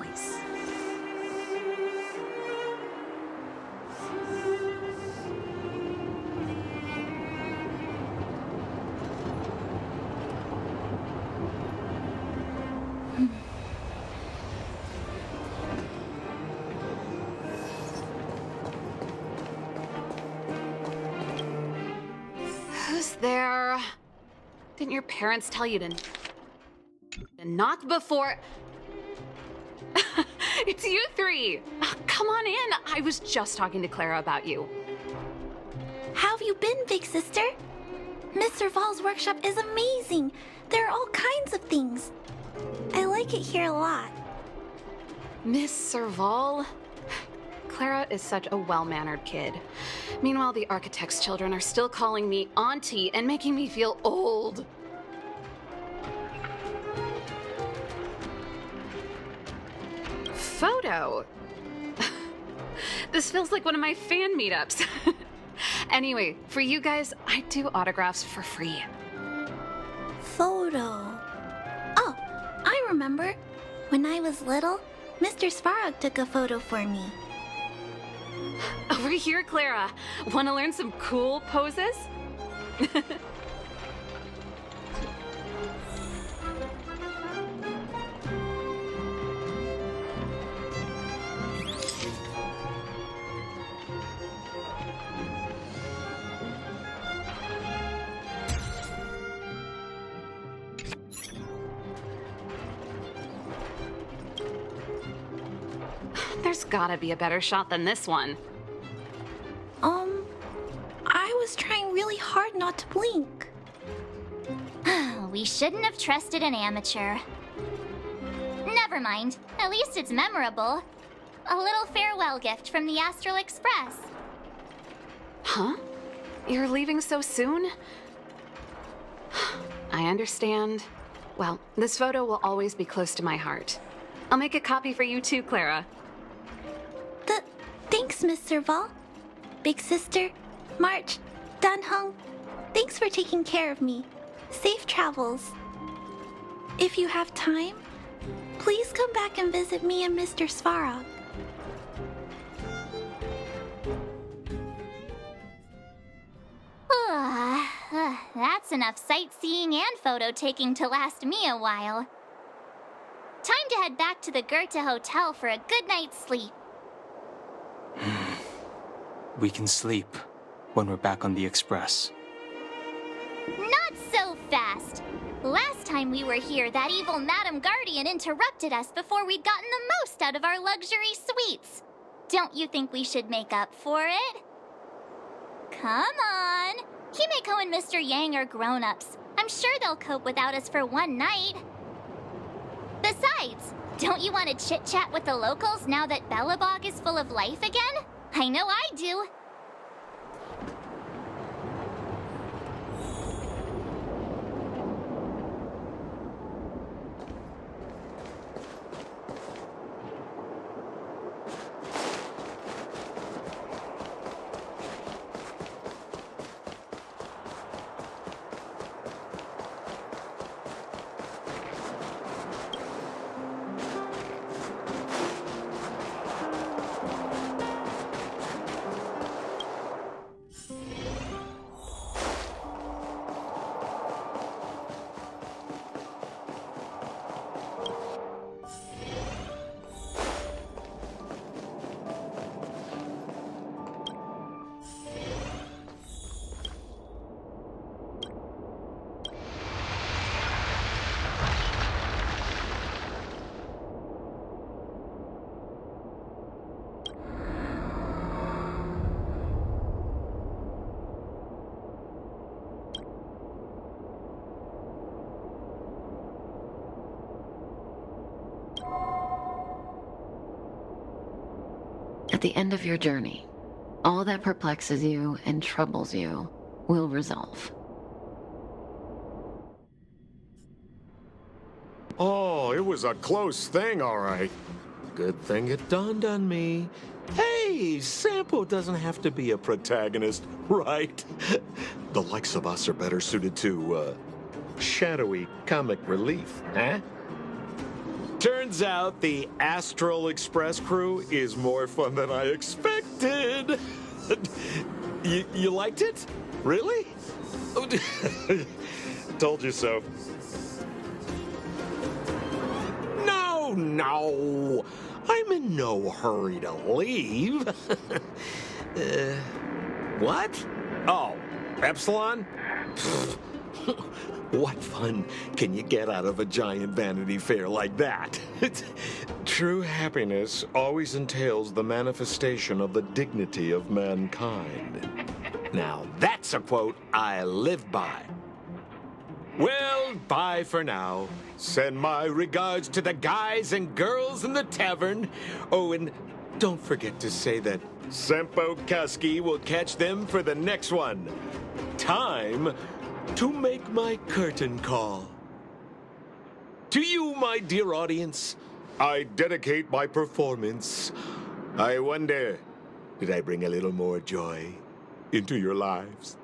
noise? Who's there? Didn't your parents tell you to knock before? It's you three. Come on in. I was just talking to Clara about you. How have you been, big sister? Mr. Val's workshop is amazing. There are all kinds of things. I like it here a lot. Miss Serval? Clara is such a well-mannered kid. Meanwhile, the architect's children are still calling me auntie and making me feel old. Photo? This feels like one of my fan meetups. Anyway, for you guys, I do autographs for free. Photo. Oh, I remember. When I was little, Mr. Svarog took a photo for me. Over here, Clara. Want to learn some cool poses? There's gotta be a better shot than this one. I was trying really hard not to blink. We shouldn't have trusted an amateur. Never mind. At least it's memorable. A little farewell gift from the Astral Express. Huh? You're leaving so soon? I understand. Well, this photo will always be close to my heart. I'll make a copy for you too, Clara. Thanks, Mr. Val. Big sister, March, Danhung, thanks for taking care of me. Safe travels. If you have time, please come back and visit me and Mr. Svarog. That's enough sightseeing and photo taking to last me a while. Time to head back to the Goethe Hotel for a good night's sleep. We can sleep when we're back on the Express. Not so fast! Last time we were here, that evil Madam Guardian interrupted us before we'd gotten the most out of our luxury suites. Don't you think we should make up for it? Come on! Himeko and Mr. Yang are grown-ups. I'm sure they'll cope without us for one night. Besides, don't you want to chit-chat with the locals now that Bellabog is full of life again? I know I do. At the end of your journey, all that perplexes you and troubles you will resolve. Oh, it was a close thing, all right. Good thing it dawned on me. Hey, Sampo doesn't have to be a protagonist, right? The likes of us are better suited to, shadowy comic relief, huh? Turns out the Astral Express crew is more fun than I expected. You liked it? Really? Told you so. No. I'm in no hurry to leave. What? Oh, Epsilon? What fun can you get out of a giant Vanity Fair like that? True happiness always entails the manifestation of the dignity of mankind. Now, that's a quote I live by. Well, bye for now. Send my regards to the guys and girls in the tavern. Oh, and don't forget to say that Sempo Kasky will catch them for the next one. Time to make my curtain call. To you, my dear audience, I dedicate my performance. I wonder, did I bring a little more joy into your lives?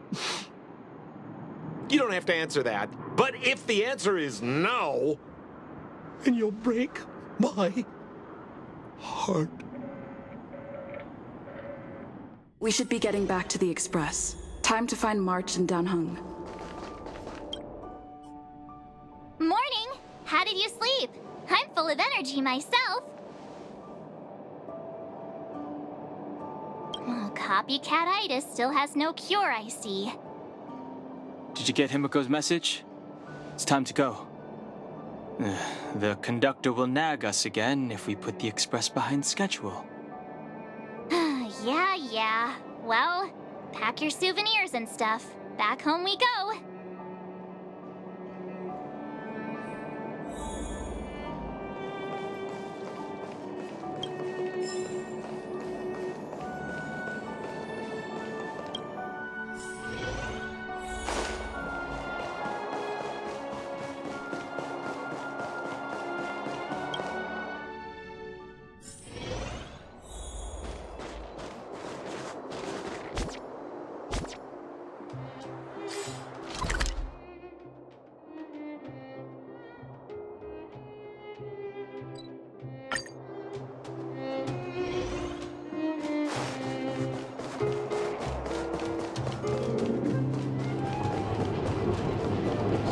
You don't have to answer that, but if the answer is no, then you'll break my heart. We should be getting back to the Express. Time to find March and Danheng. Morning! How did you sleep? I'm full of energy myself. Oh, copycat-itis still has no cure, I see. Did you get Himiko's message? It's time to go. The conductor will nag us again if we put the express behind schedule. Yeah. Well, pack your souvenirs and stuff. Back home we go.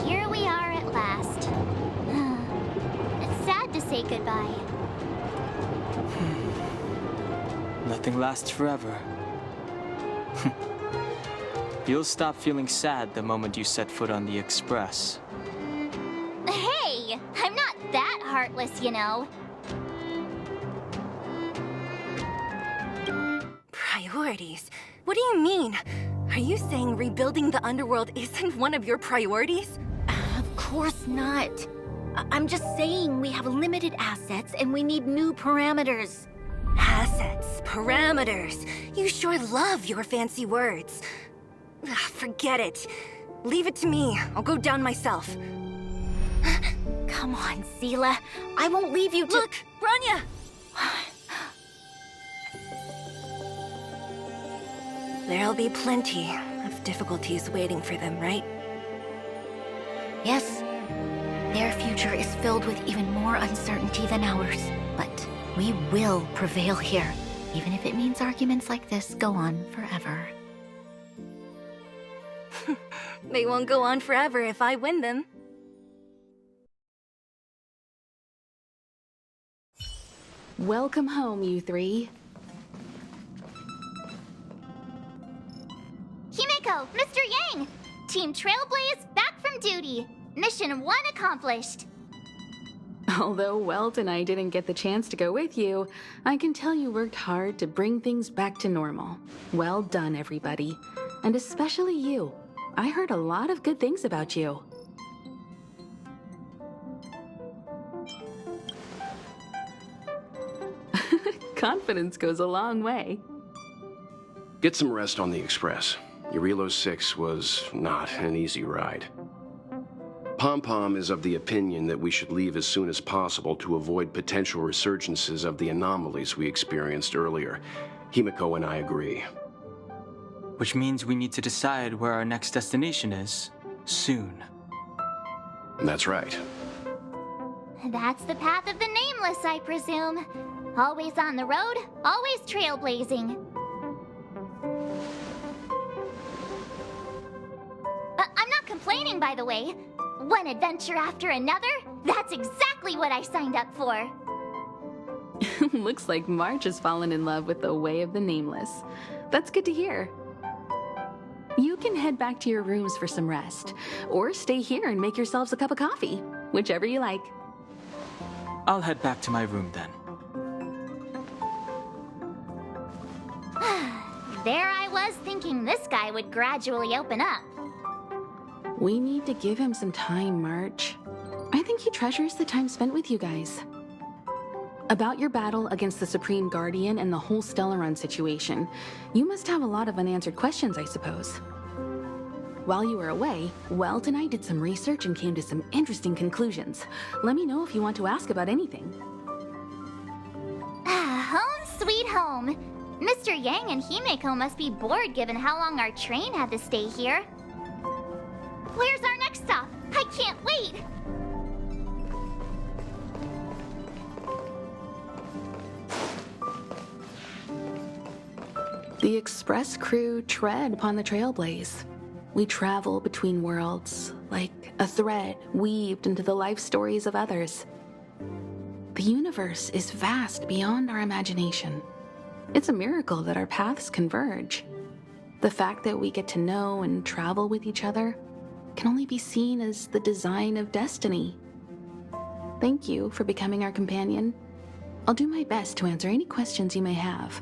Here we are at last. It's sad to say goodbye. Nothing lasts forever. You'll stop feeling sad the moment you set foot on the express. Hey, I'm not that heartless, you know. Priorities? What do you mean? Are you saying rebuilding the underworld isn't one of your priorities? Of course not. I'm just saying we have limited assets and we need new parameters. Assets, parameters. You sure love your fancy words. Forget it. Leave it to me. I'll go down myself. Come on, Seela. I won't leave you to— Look, Branya! There'll be plenty of difficulties waiting for them, right? Yes. Their future is filled with even more uncertainty than ours. But we will prevail here, even if it means arguments like this go on forever. They won't go on forever if I win them. Welcome home, you three. Himiko, Mr. Yang! Team Trailblaze back from duty. Mission 1 accomplished. Although Welt and I didn't get the chance to go with you, I can tell you worked hard to bring things back to normal. Well done, everybody. And especially you. I heard a lot of good things about you. Confidence goes a long way. Get some rest on the Express. Eurilo 6 was not an easy ride. Pom-Pom is of the opinion that we should leave as soon as possible to avoid potential resurgences of the anomalies we experienced earlier. Himiko and I agree. Which means we need to decide where our next destination is, soon. That's right. That's the path of the Nameless, I presume. Always on the road, always trailblazing. I'm not complaining, by the way. One adventure after another, that's exactly what I signed up for. Looks like March has fallen in love with the way of the Nameless. That's good to hear. You can head back to your rooms for some rest, or stay here and make yourselves a cup of coffee, whichever you like. I'll head back to my room then. There I was thinking this guy would gradually open up. We need to give him some time, March. I think he treasures the time spent with you guys. About your battle against the Supreme Guardian and the whole Stellaron situation, you must have a lot of unanswered questions, I suppose. While you were away, Welt and I did some research and came to some interesting conclusions. Let me know if you want to ask about anything. Home sweet home. Mr. Yang and Himeko must be bored given how long our train had to stay here. Where's our next stop? I can't wait! The Express crew tread upon the trailblaze. We travel between worlds, like a thread weaved into the life stories of others. The universe is vast beyond our imagination. It's a miracle that our paths converge. The fact that we get to know and travel with each other can only be seen as the design of destiny. Thank you for becoming our companion. I'll do my best to answer any questions you may have.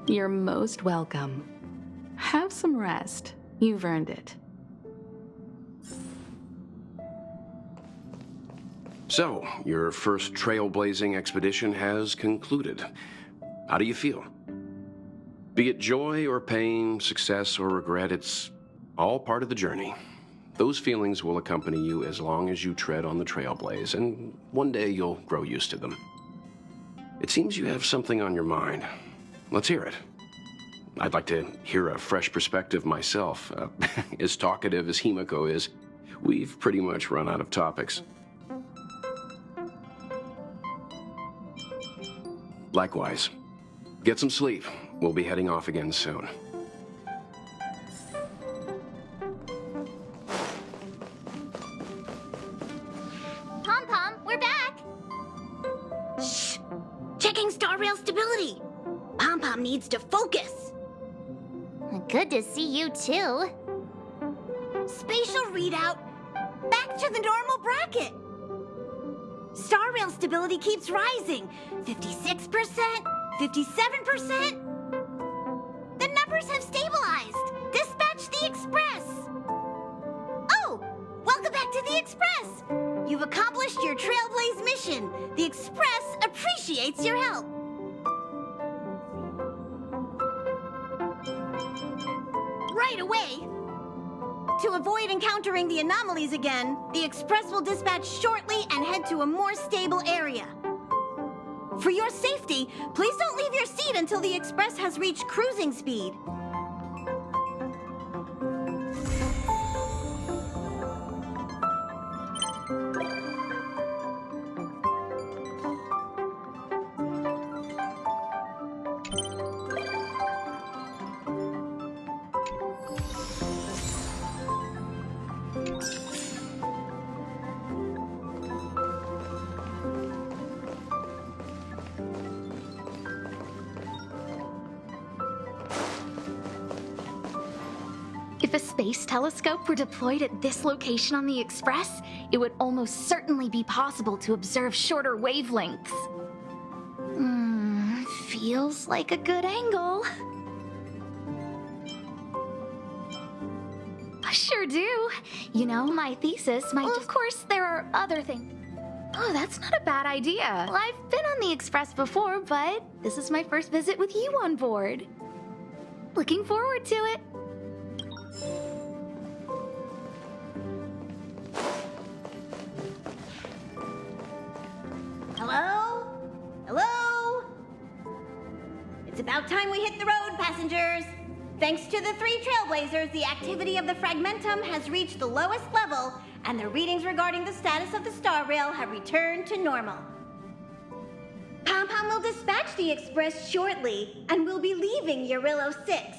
You're most welcome. Have some rest. You've earned it. So, your first trailblazing expedition has concluded. How do you feel? Be it joy or pain, success or regret, it's all part of the journey. Those feelings will accompany you as long as you tread on the trailblaze, and one day you'll grow used to them. It seems you have something on your mind. Let's hear it. I'd like to hear a fresh perspective myself. As talkative as Himeko is, we've pretty much run out of topics. Likewise. Get some sleep. We'll be heading off again soon. Pom-Pom, we're back! Shh! Checking star rail stability! Pom-Pom needs to focus! Good to see you too. Spatial readout! Back to the normal bracket! Star rail stability keeps rising. 56%, 57%. The numbers have stabilized. Dispatch the Express. Oh, welcome back to the Express. You've accomplished your Trailblaze mission. The Express appreciates your help. Right away. To avoid encountering the anomalies again, the Express will dispatch shortly and head to a more stable area. For your safety, please don't leave your seat until the Express has reached cruising speed. If a space telescope were deployed at this location on the Express, it would almost certainly be possible to observe shorter wavelengths. Feels like a good angle. I sure do. You know, my thesis might... Well, of course, there are other things. Oh, that's not a bad idea. Well, I've been on the Express before, but this is my first visit with you on board. Looking forward to it. Hello? Hello? It's about time we hit the road, passengers. Thanks to the 3 Trailblazers, the activity of the Fragmentum has reached the lowest level, and the readings regarding the status of the Star Rail have returned to normal. Pom-Pom will dispatch the Express shortly, and will be leaving Eurillo 6.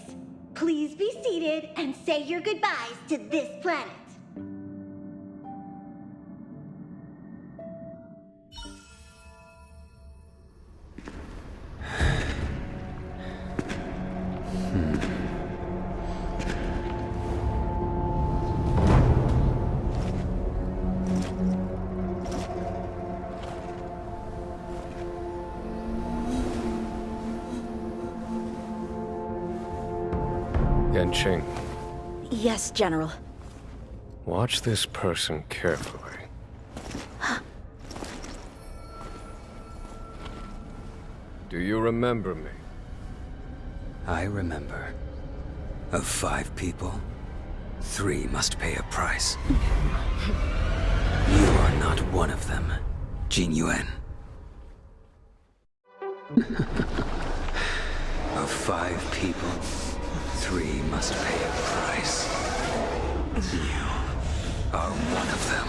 Please be seated and say your goodbyes to this planet. Yanqing, Yes, General. watch this person carefully. Do you remember me? I remember. Of 5 people, 3 must pay a price. You are not one of them, Jin Yuan. Of 5 people, 3 must pay a price. You are one of them.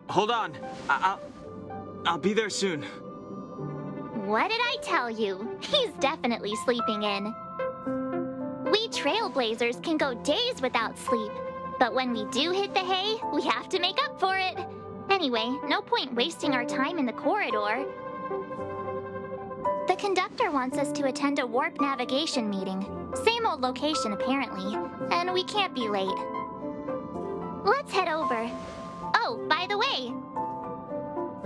Hold on. I'll be there soon. What did I tell you? He's definitely sleeping in. We Trailblazers can go days without sleep, but when we do hit the hay, we have to make up for it. Anyway, no point wasting our time in the corridor. The conductor wants us to attend a warp navigation meeting. Same old location, apparently, and we can't be late. Let's head over. Oh, by the way,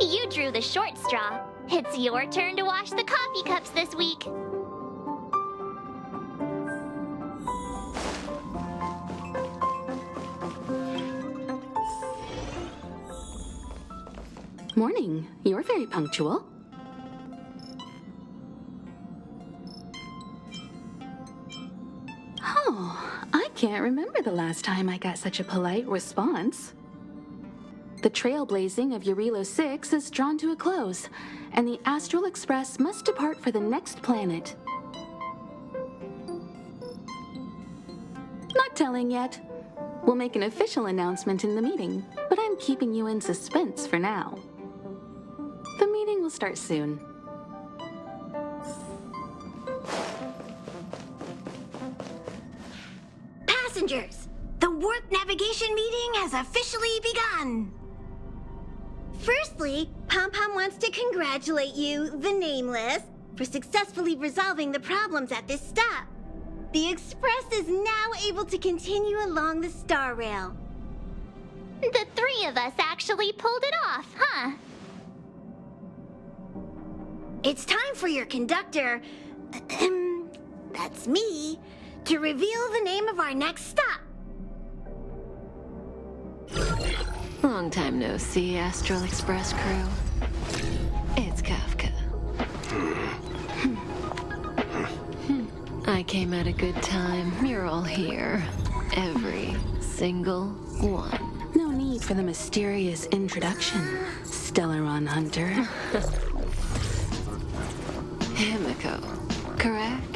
you drew the short straw. It's your turn to wash the coffee cups this week. Morning. You're very punctual. Oh, I can't remember the last time I got such a polite response. The trailblazing of Eurillo 6 is drawn to a close, and the Astral Express must depart for the next planet. Not telling yet. We'll make an official announcement in the meeting, but I'm keeping you in suspense for now. The meeting will start soon. Passengers, the warp navigation meeting has officially begun. Firstly, Pom-Pom wants to congratulate you, the Nameless, for successfully resolving the problems at this stop. The Express is now able to continue along the Star Rail. The 3 of us actually pulled it off, huh? It's time for your conductor, that's me, to reveal the name of our next stop. Long time no see, Astral Express crew. It's Kafka. I came at a good time. You're all here. Every single one. No need for the mysterious introduction, Stellaron Hunter. Himiko, correct?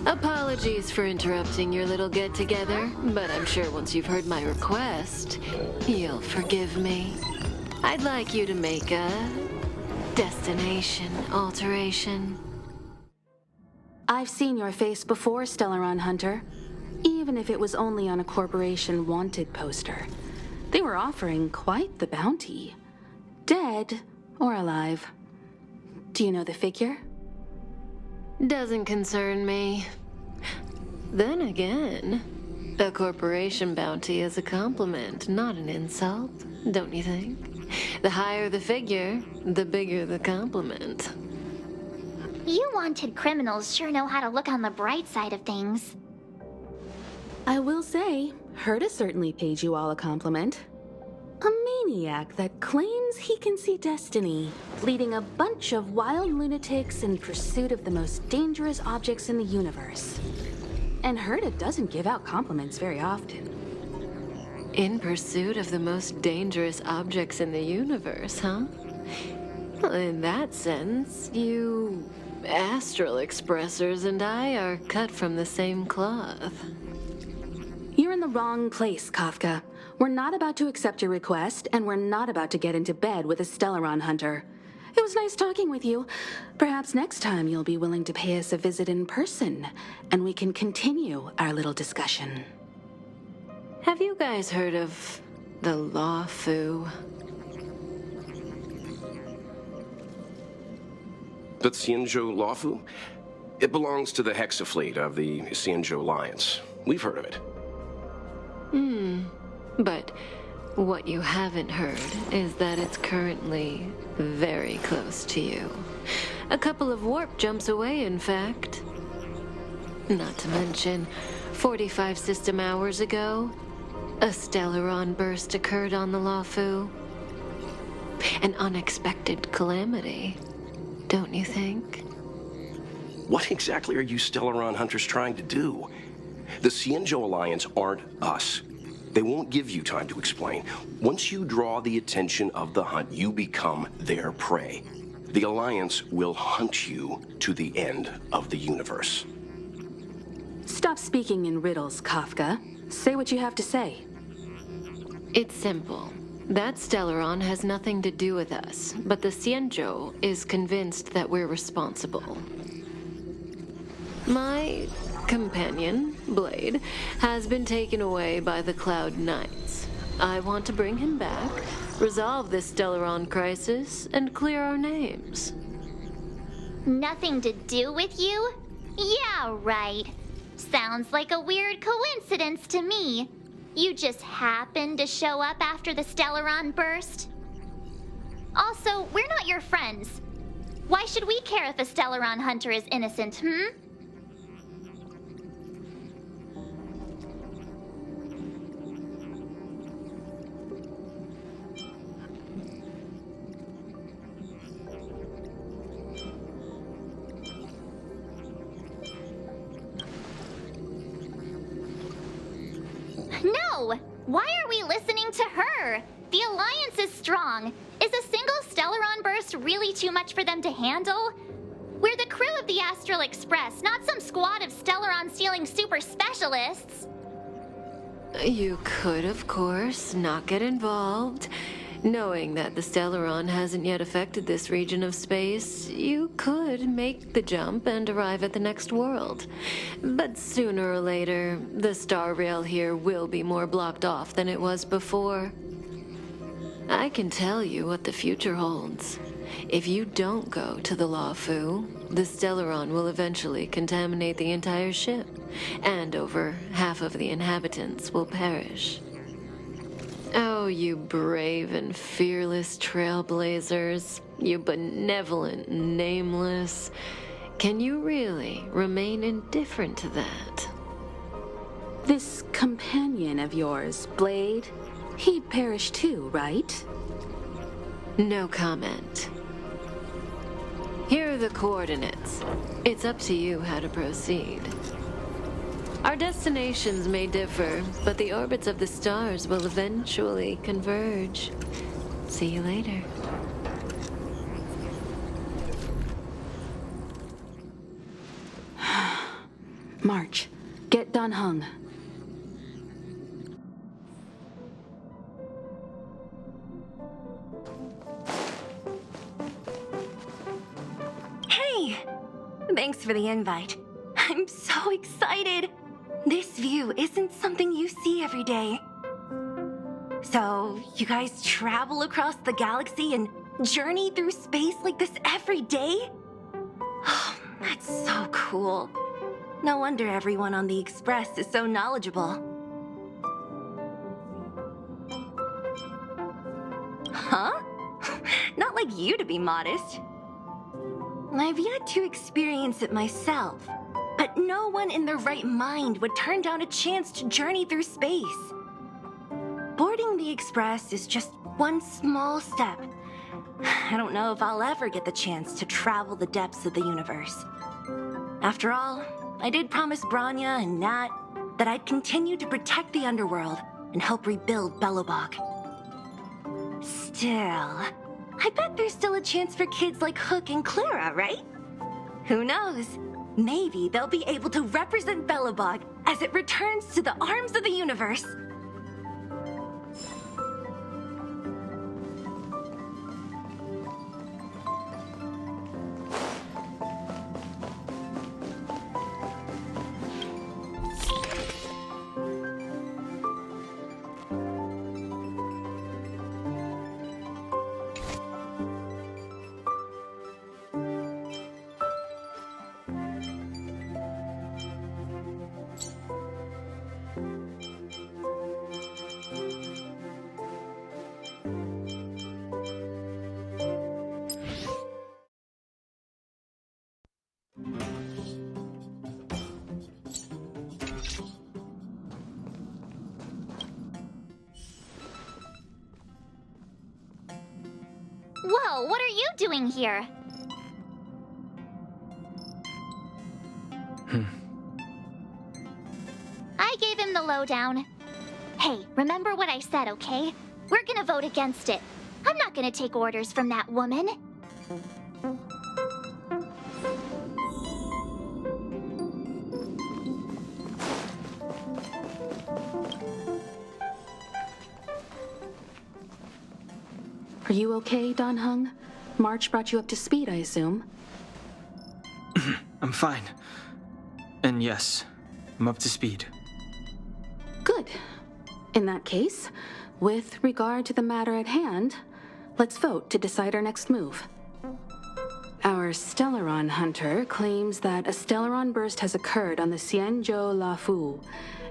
Apologies for interrupting your little get-together, but I'm sure once you've heard my request, you'll forgive me. I'd like you to make a destination alteration. I've seen your face before, Stellaron Hunter. Even if it was only on a corporation wanted poster. They were offering quite the bounty. Dead or alive. Do you know the figure? Doesn't concern me. Then again, a corporation bounty is a compliment, not an insult, don't you think? The higher the figure, the bigger the compliment. You wanted criminals sure know how to look on the bright side of things. I will say, Herta certainly paid you all a compliment. A maniac that claims he can see destiny, leading a bunch of wild lunatics in pursuit of the most dangerous objects in the universe. And Herta doesn't give out compliments very often. In pursuit of the most dangerous objects in the universe, huh? Well, in that sense, you astral expressors and I are cut from the same cloth. You're in the wrong place, Kafka. We're not about to accept your request, and we're not about to get into bed with a Stellaron hunter. It was nice talking with you. Perhaps next time you'll be willing to pay us a visit in person, and we can continue our little discussion. Have you guys heard of the Law Fu? The Xianzhou Lawfu? It belongs to the Hexafleet of the Xianzhou Alliance. We've heard of it. But what you haven't heard is that it's currently very close to you. A couple of warp jumps away, in fact. Not to mention, 45 system hours ago, a Stellaron burst occurred on the Lawfu. An unexpected calamity, don't you think? What exactly are you Stellaron hunters trying to do? The Xianzhou Alliance aren't us. They won't give you time to explain. Once you draw the attention of the hunt, you become their prey. The Alliance will hunt you to the end of the universe. Stop speaking in riddles, Kafka. Say what you have to say. It's simple. That Stellaron has nothing to do with us, but the Xianzhou is convinced that we're responsible. My companion, Blade, has been taken away by the Cloud Knights. I want to bring him back, resolve this Stellaron crisis, and clear our names. Nothing to do with you? Yeah, right. Sounds like a weird coincidence to me. You just happened to show up after the Stellaron burst? Also, we're not your friends. Why should we care if a Stellaron hunter is innocent, No! Why are we listening to her? The Alliance is strong. Is a single Stellaron burst really too much for them to handle? We're the crew of the Astral Express, not some squad of Stellaron-stealing super specialists. You could, of course, not get involved. Knowing that the Stellaron hasn't yet affected this region of space, you could make the jump and arrive at the next world. But sooner or later, the star rail here will be more blocked off than it was before. I can tell you what the future holds. If you don't go to the Lawfu, the Stellaron will eventually contaminate the entire ship, and over half of the inhabitants will perish. Oh, you brave and fearless trailblazers, you benevolent nameless. Can you really remain indifferent to that? This companion of yours, Blade, he perished too, right? No comment. Here are the coordinates. It's up to you how to proceed. Our destinations may differ, but the orbits of the stars will eventually converge. See you later. March, get Dan Heng. Hey! Thanks for the invite. I'm so excited! This view isn't something you see every day. So, you guys travel across the galaxy and journey through space like this every day? Oh, that's so cool. No wonder everyone on the Express is so knowledgeable. Huh? Not like you to be modest. I've yet to experience it myself. But no one in their right mind would turn down a chance to journey through space. Boarding the Express is just one small step. I don't know if I'll ever get the chance to travel the depths of the universe. After all, I did promise Branya and Nat that I'd continue to protect the underworld, and help rebuild Belobog. Still, I bet there's still a chance for kids like Hook and Clara, right? Who knows? Maybe they'll be able to represent Belobog as it returns to the arms of the universe. Whoa, what are you doing here? I gave him the lowdown. Hey, remember what I said, okay? We're gonna vote against it. I'm not gonna take orders from that woman. Are you okay, Dan Heng? March brought you up to speed, I assume. I'm fine. And yes, I'm up to speed. Good. In that case, with regard to the matter at hand, let's vote to decide our next move. Our Stellaron hunter claims that a Stellaron burst has occurred on the Xianzhou Lafu,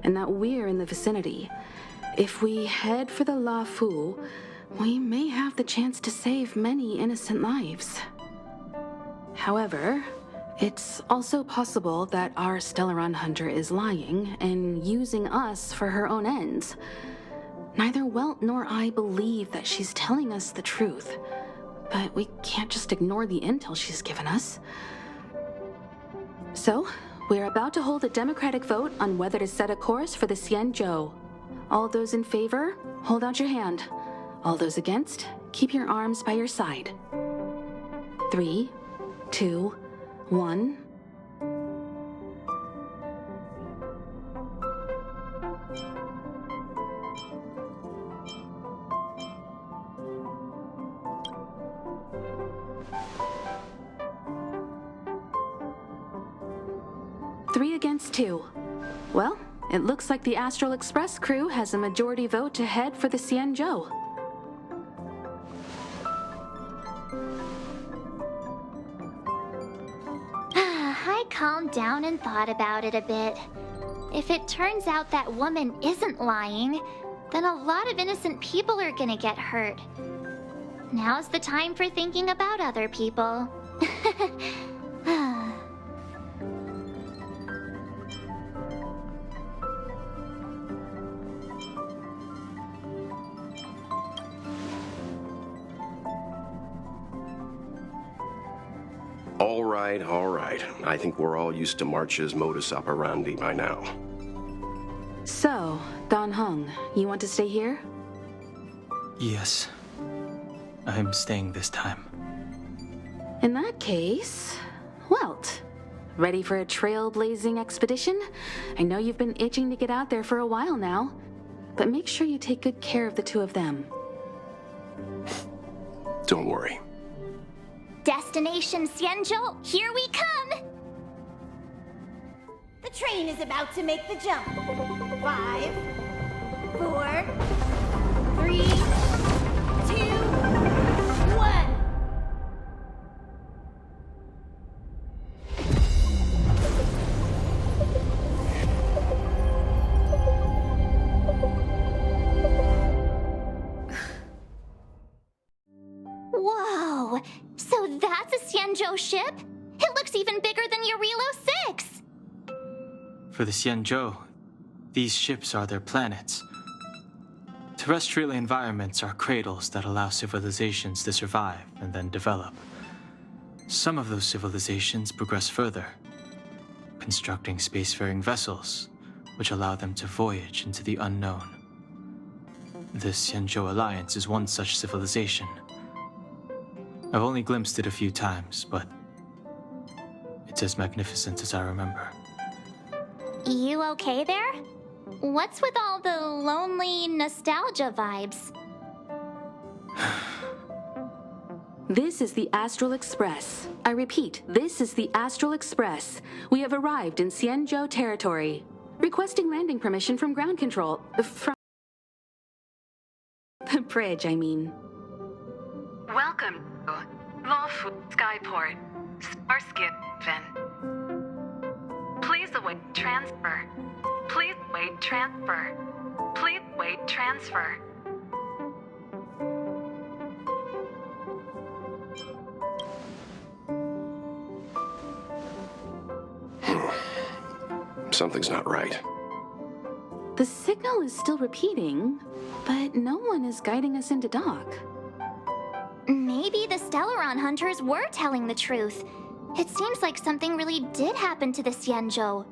and that we're in the vicinity. If we head for the Lafu, we may have the chance to save many innocent lives. However, it's also possible that our Stellaron hunter is lying and using us for her own ends. Neither Welt nor I believe that she's telling us the truth, but we can't just ignore the intel she's given us. So, we're about to hold a democratic vote on whether to set a course for the Xianzhou. All those in favor, hold out your hand. All those against, keep your arms by your side. 3, 2, 1. Three against 2. Well, it looks like the Astral Express crew has a majority vote to head for the Xianzhou. I calmed down and thought about it a bit. If it turns out that woman isn't lying, then a lot of innocent people are gonna get hurt. Now's the time for thinking about other people. All right. I think we're all used to March's modus operandi by now. So, Dan Heng, you want to stay here? Yes. I'm staying this time. In that case, Welt, ready for a trailblazing expedition? I know you've been itching to get out there for a while now, but make sure you take good care of the two of them. Don't worry. Destination Xianzhou, here we come! The train is about to make the jump. 5, 4, 3, 2, 1. Whoa! So that's a Xianzhou ship? It looks even bigger than Eurilo 6! For the Xianzhou, these ships are their planets. Terrestrial environments are cradles that allow civilizations to survive and then develop. Some of those civilizations progress further, constructing spacefaring vessels, which allow them to voyage into the unknown. The Xianzhou Alliance is one such civilization. I've only glimpsed it a few times, but it's as magnificent as I remember. You okay there? What's with all the lonely nostalgia vibes? This is the Astral Express. I repeat, this is the Astral Express. We have arrived in Xianzhou territory. Requesting landing permission from ground control. From the bridge, I mean. Welcome to Lawfu Skyport, Starsky Fin. Please await transfer. Please wait transfer. Please wait transfer. Something's not right. The signal is still repeating, but no one is guiding us into dock. Maybe the Stellaron hunters were telling the truth. It seems like something really did happen to the Xianzhou.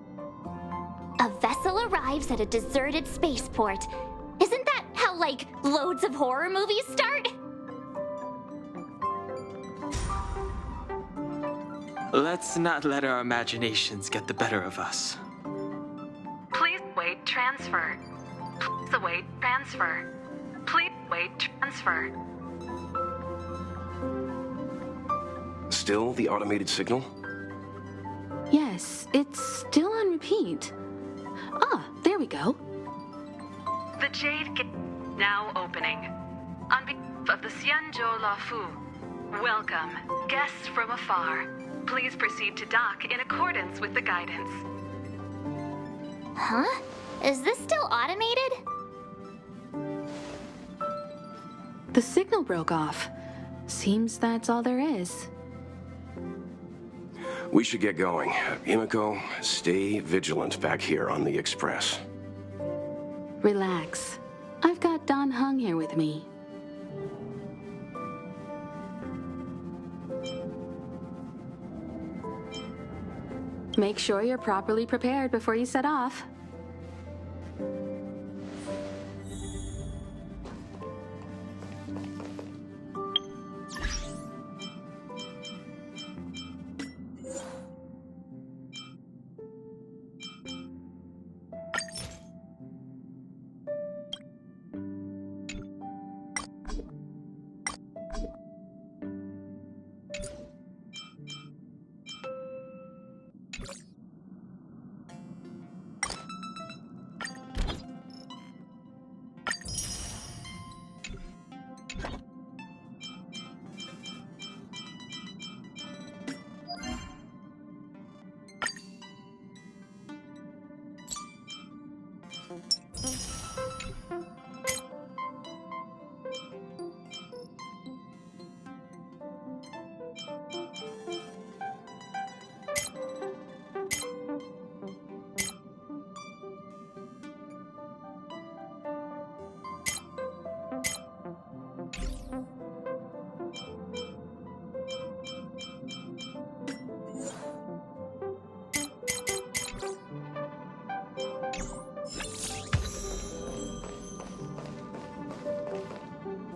A vessel arrives at a deserted spaceport. Isn't that how, like, loads of horror movies start? Let's not let our imaginations get the better of us. Please wait transfer. Please await transfer. Please wait transfer. Still the automated signal? Yes, it's still on repeat. Ah, there we go. The Jade Gate now opening. On behalf of the Xianzhou Lafu, welcome, guests from afar. Please proceed to dock in accordance with the guidance. Huh? Is this still automated? The signal broke off. Seems that's all there is. We should get going. Himiko, stay vigilant back here on the Express. Relax. I've got Dan Heng here with me. Make sure you're properly prepared before you set off.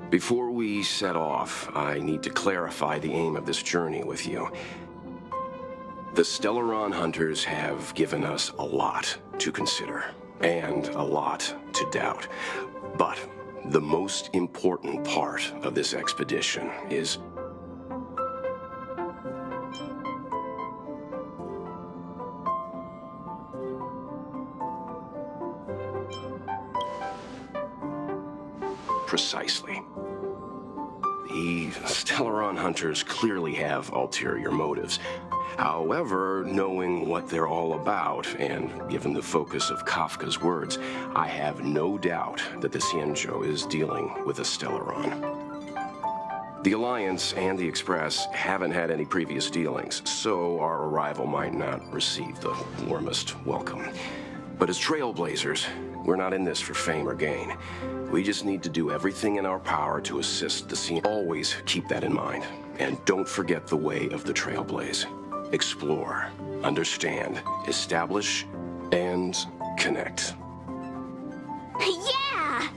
Before we set off, I need to clarify the aim of this journey with you. The Stellaron hunters have given us a lot to consider, and a lot to doubt. But the most important part of this expedition is precisely. The Stellaron hunters clearly have ulterior motives. However, knowing what they're all about, and given the focus of Kafka's words, I have no doubt that the Xianzhou is dealing with a Stellaron. The Alliance and the Express haven't had any previous dealings, so our arrival might not receive the warmest welcome. But as trailblazers, we're not in this for fame or gain. We just need to do everything in our power to assist the scene. Always keep that in mind. And don't forget the way of the Trailblaze. Explore, understand, establish, and connect. Yeah!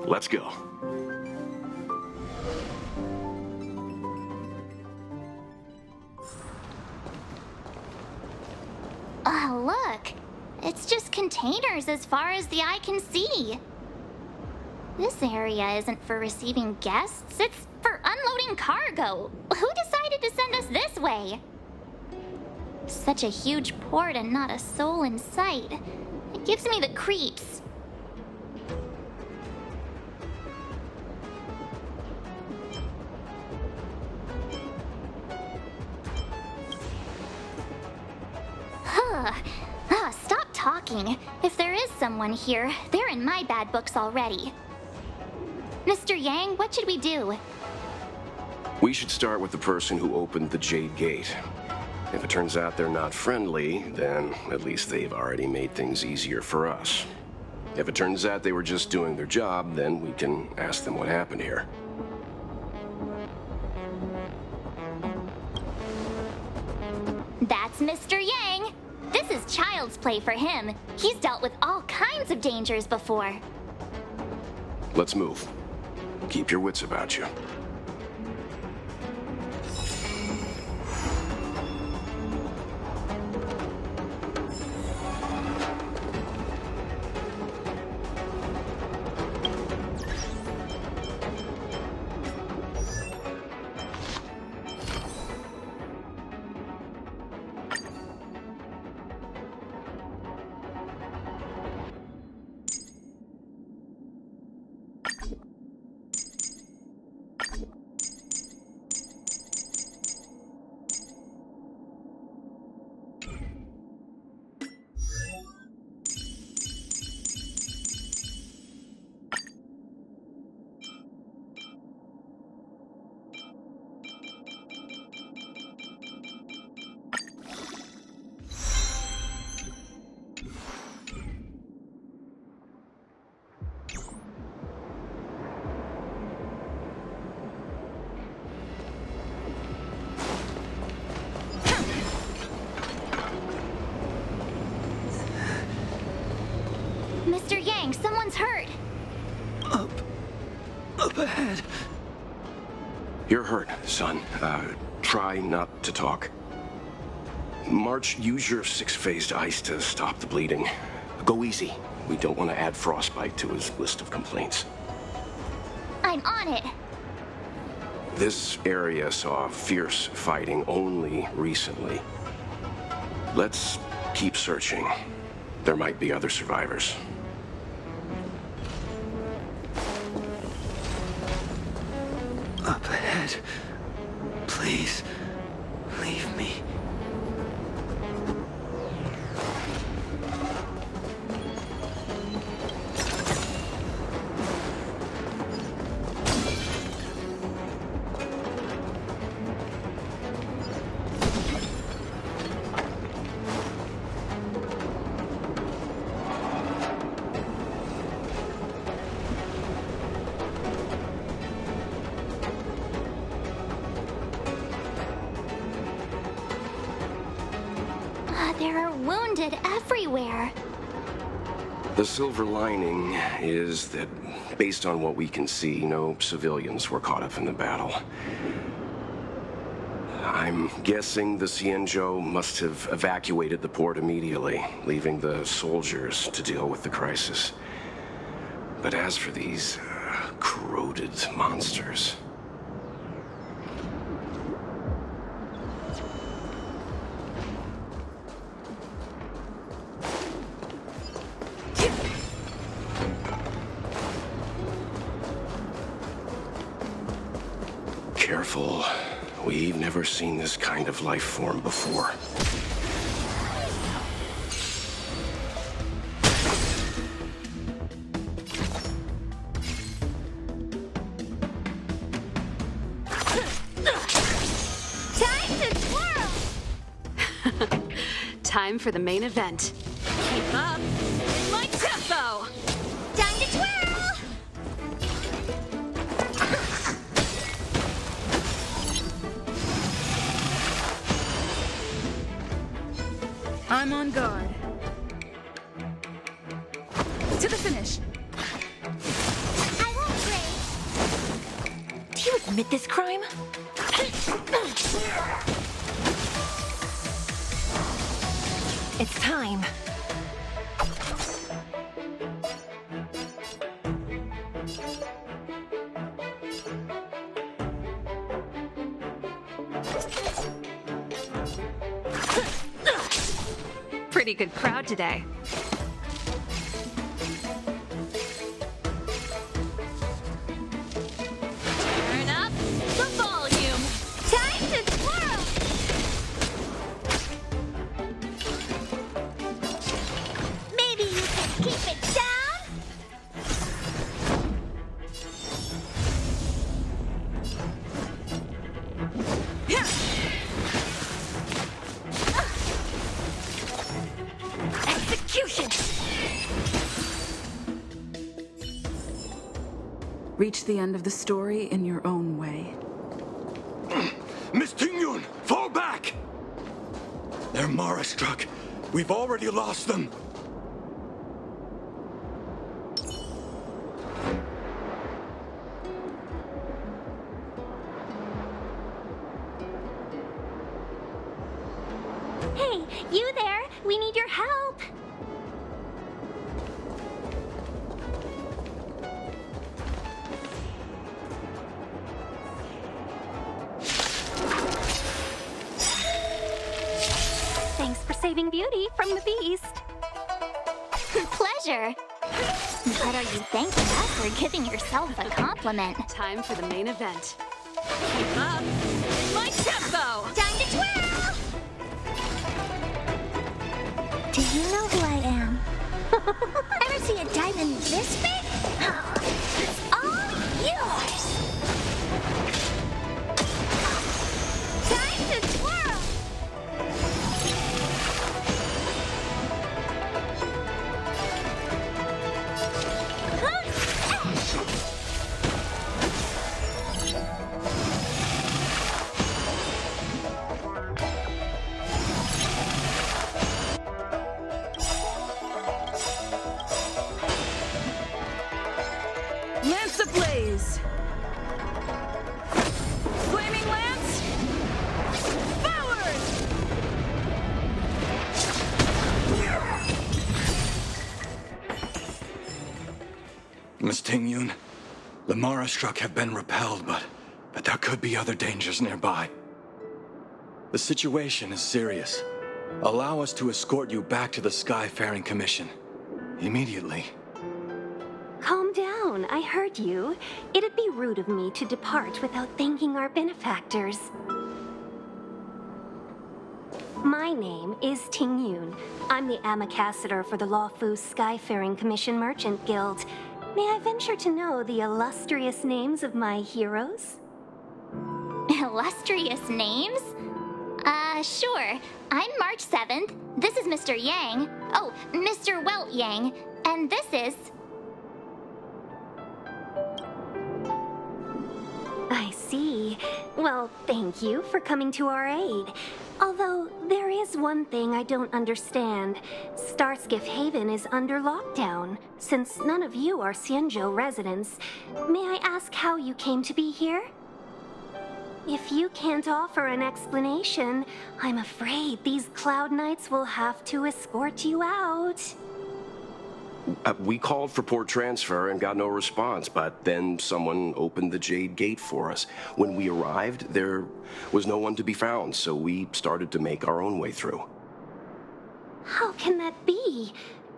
Let's go. Oh, look. It's just containers as far as the eye can see. This area isn't for receiving guests, it's for unloading cargo. Who decided to send us this way? Such a huge port and not a soul in sight. It gives me the creeps. Stop talking. If there is someone here, they're in my bad books already. Mr. Yang, what should we do? We should start with the person who opened the Jade Gate. If it turns out they're not friendly, then at least they've already made things easier for us. If it turns out they were just doing their job, then we can ask them what happened here. That's Mr. Yang. This is child's play for him. He's dealt with all kinds of dangers before. Let's move. Keep your wits about you. Mr. Yang, someone's hurt. Up ahead. You're hurt, son. Try not to talk. March, use your six-phased ice to stop the bleeding. Go easy. We don't want to add frostbite to his list of complaints. I'm on it. This area saw fierce fighting only recently. Let's keep searching. There might be other survivors. Up ahead. Please, leave me. There are wounded everywhere. The silver lining is that, based on what we can see, no civilians were caught up in the battle. I'm guessing the Xianzhou must have evacuated the port immediately, leaving the soldiers to deal with the crisis. But as for these corroded monsters... Careful. We've never seen this kind of life form before. Time to twirl! Time for the main event. Keep up my tempo! Time to twirl! I'm on guard. To the finish. I commit this crime? It's time. Pretty good crowd today. Turn up the volume. Time to twirl. Maybe you can keep it down? Execution! Reach the end of the story in your own way. Miss Tingyun, fall back! They're Mara struck. We've already lost them. Hey, you there? We need your help. Thanks for saving Beauty from the beast. Pleasure. But are you thanking us or giving yourself a compliment? Time for the main event. Keep up. My tempo! Time to twirl! Do you know who I am? Ever see a diamond this big? It's all yours! Time to twirl! Lance ablaze! Flaming lance! Forward! Miss Tingyun, the Mara struck have been repelled, but there could be other dangers nearby. The situation is serious. Allow us to escort you back to the Skyfaring Commission. Immediately. Calm down, I heard you. It'd be rude of me to depart without thanking our benefactors. My name is Tingyun. I'm the ambassador for the Lawfu Skyfaring Commission Merchant Guild. May I venture to know the illustrious names of my heroes? Illustrious names? Sure. I'm March 7th. This is Mr. Yang. Oh, Mr. Welt Yang. And this is... I see. Well, thank you for coming to our aid. Although, there is one thing I don't understand. Starskiff Haven is under lockdown. Since none of you are Xianzhou residents, may I ask how you came to be here? If you can't offer an explanation, I'm afraid these Cloud Knights will have to escort you out. We called for port transfer and got no response, but then someone opened the Jade Gate for us. When we arrived, there was no one to be found, so we started to make our own way through. How can that be?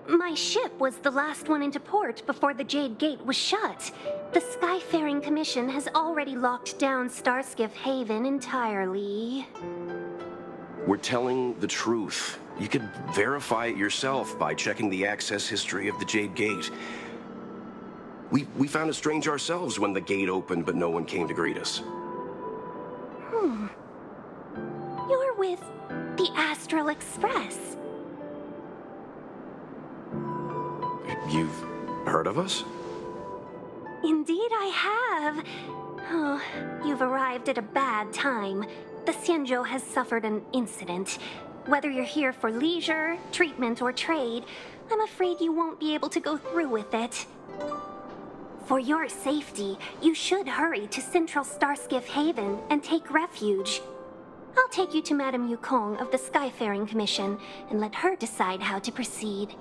My ship was the last one into port before the Jade Gate was shut. The Skyfaring Commission has already locked down Starskiff Haven entirely. We're telling the truth. You could verify it yourself by checking the access history of the Jade Gate. We found it strange ourselves when the gate opened, but no one came to greet us. You're with the Astral Express. You've heard of us? Indeed I have. Oh, you've arrived at a bad time. The Xianzhou has suffered an incident. Whether you're here for leisure, treatment, or trade, I'm afraid you won't be able to go through with it. For your safety, you should hurry to Central Starskiff Haven and take refuge. I'll take you to Madame Yukong of the Skyfaring Commission and let her decide how to proceed.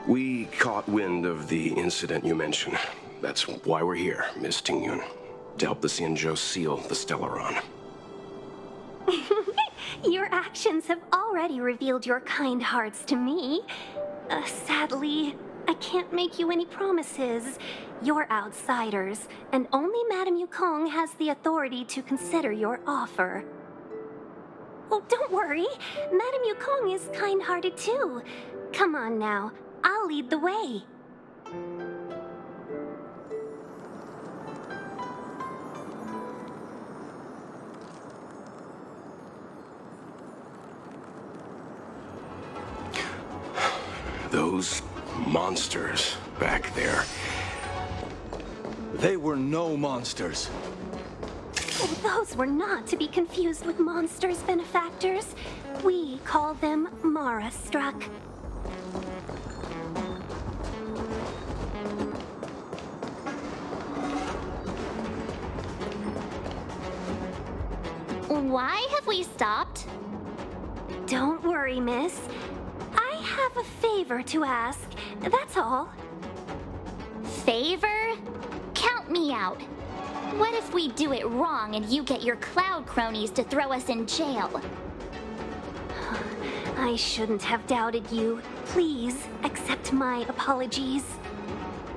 We caught wind of the incident you mentioned. That's why we're here, Miss Tingyun. To help the Xianzhou seal the Stellaron. Your actions have already revealed your kind hearts to me. Sadly, I can't make you any promises. You're outsiders, and only Madame Yukong has the authority to consider your offer. Oh, don't worry. Madame Yukong is kind-hearted too. Come on now, I'll lead the way. Those monsters back there. They were no monsters. Oh, those were not to be confused with monsters, benefactors. We call them Mara-struck. Why have we stopped? Don't worry, miss. I have a favor to ask, that's all. Favor? Count me out. What if we do it wrong and you get your cloud cronies to throw us in jail? I shouldn't have doubted you. Please accept my apologies.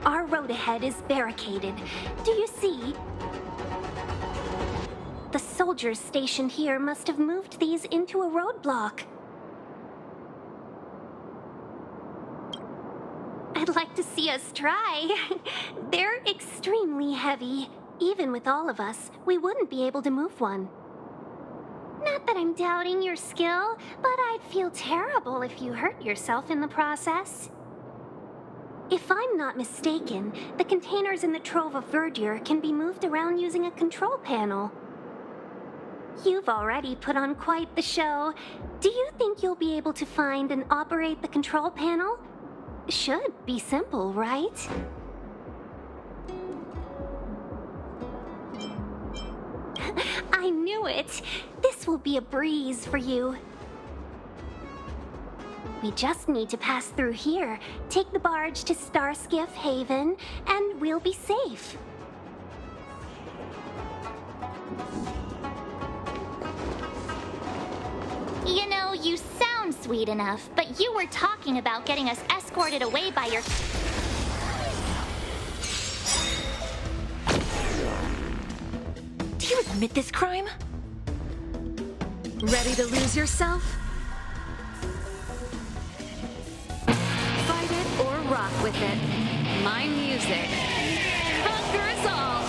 Our road ahead is barricaded. Do you see? The soldiers stationed here must have moved these into a roadblock. I'd like to see us try. They're extremely heavy. Even with all of us, we wouldn't be able to move one. Not that I'm doubting your skill, but I'd feel terrible if you hurt yourself in the process. If I'm not mistaken, the containers in the Trove of Verdure can be moved around using a control panel. You've already put on quite the show. Do you think you'll be able to find and operate the control panel? Should be simple, right? I knew it! This will be a breeze for you. We just need to pass through here, take the barge to Starskiff Haven, and we'll be safe. You know, you sound sweet enough, but you were talking about getting us escorted away by your... Do you admit this crime? Ready to lose yourself? Fight it or rock with it. My music. Conquer us all!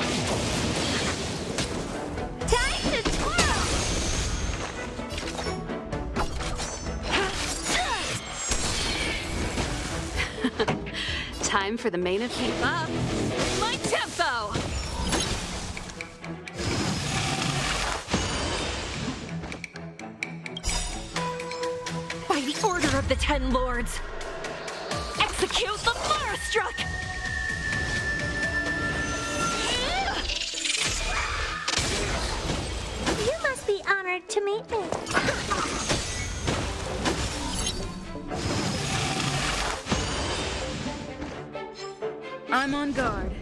Time to twirl! Time for the main event. Keep up. My tempo! By the order of the Ten Lords, execute the Mara-struck! You must be honored to meet me. I'm on guard.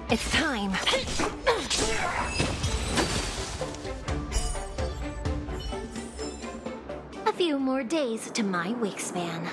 It's time. A few more days to my wingspan.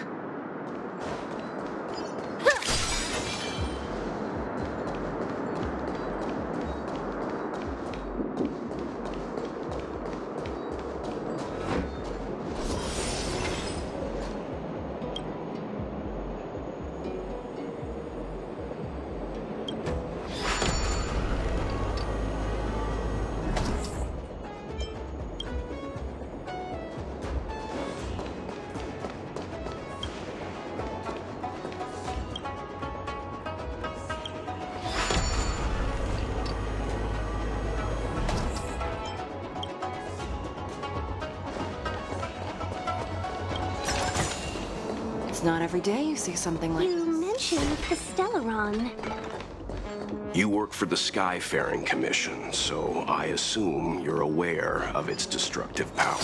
It's not every day you see something like You mentioned the Stellaron. You work for the Skyfaring Commission, so I assume you're aware of its destructive power.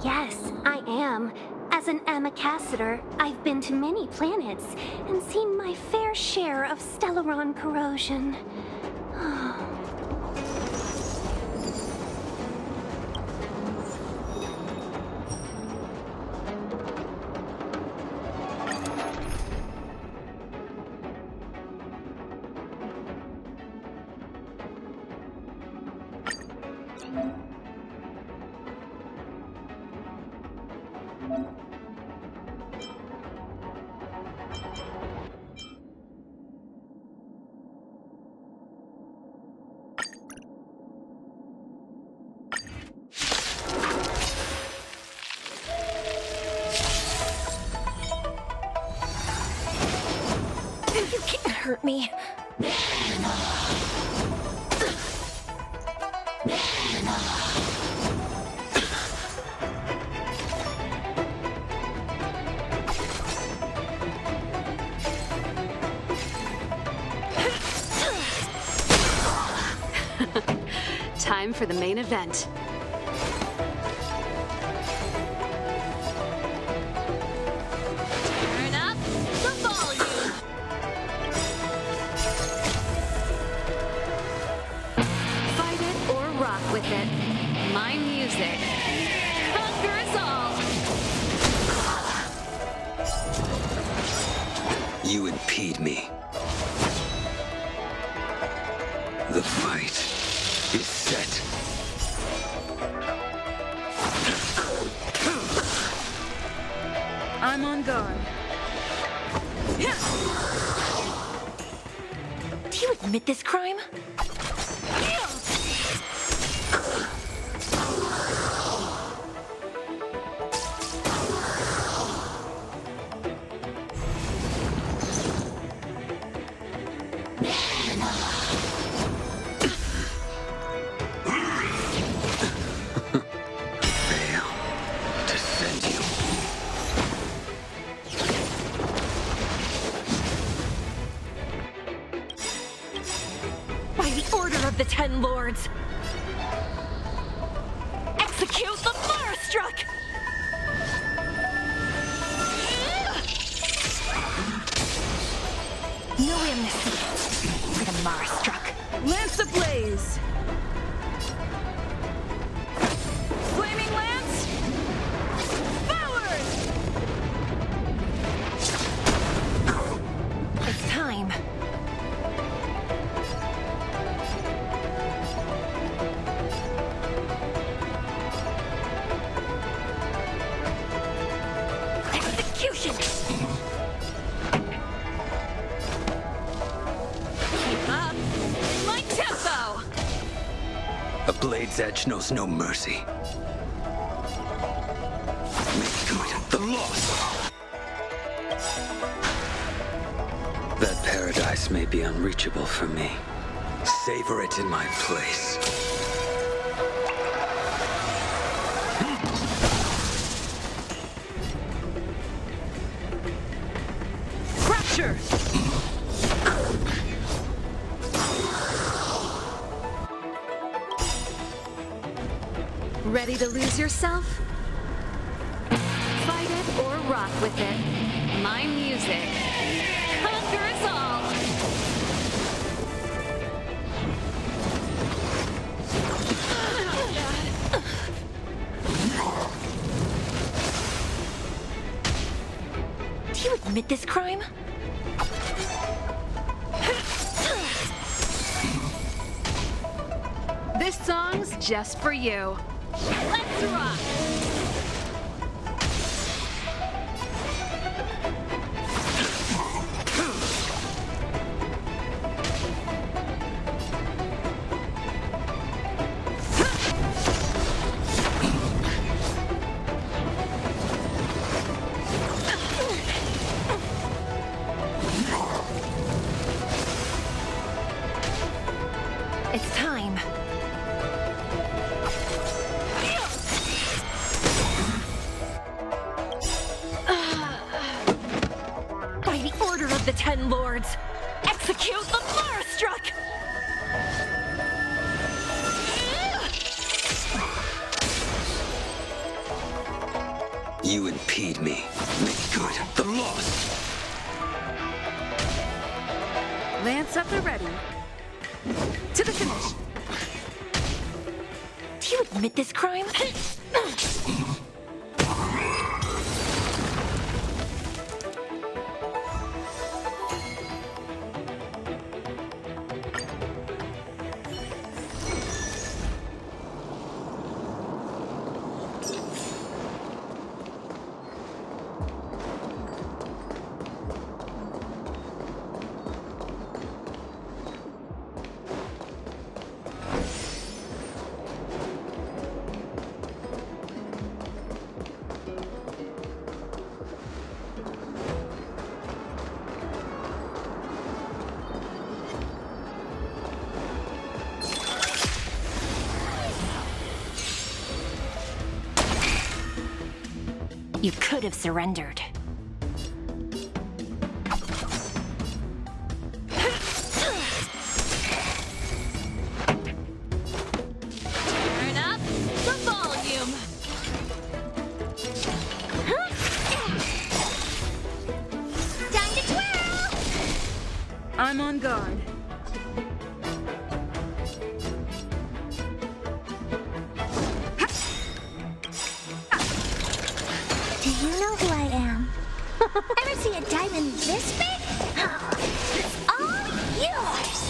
Yes, I am. As an Amicassator, I've been to many planets and seen my fair share of Stellaron corrosion. You can't hurt me. Time for the main event. Turn up the volume. Fight it or rock with it. My music. Conquer us all. You impede me. The fight is set. I'm on guard. Do you admit this crime? Fail to send you. By the order of the Ten Lords! Execute the Marastruck! No amnesty for the Marastruck. Lance ablaze! Flaming Lance! Forward! It's time. Execution! Keep up! My tempo! A blade's edge knows no mercy. Make good the loss. That paradise may be unreachable for me. Savor it in my place. Fracture! Ready to lose yourself? Fight it or rock with it. My music. Conquer us all. Do you admit this crime? This song's just for you. Let's rock. It's time. Heed me. Make good the loss. Lance at the ready. To the finish. Do you admit this crime? You could have surrendered. Turn up the volume. Time to twirl! I'm on guard. Do you know who I am? Ever see a diamond this big? It's all yours!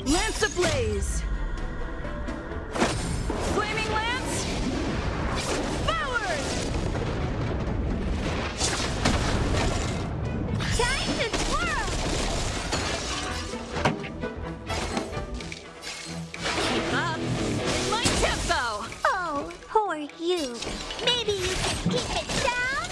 Lance ablaze! Flaming lance! Forward! Time to twirl! Keep up with my tempo! Oh, who are you? Maybe you can keep it down?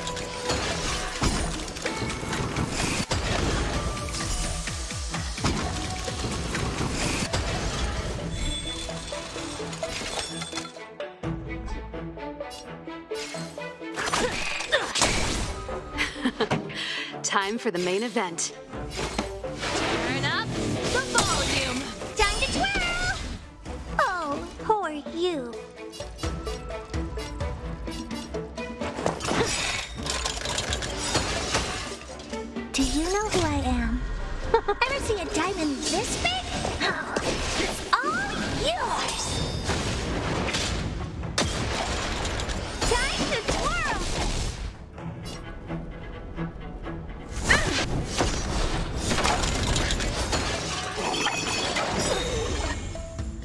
Time for the main event. Turn up the volume! Time to twirl! Oh, who are you? Do you know who I am? Ever see a diamond this big? It's all yours! Time to twirl!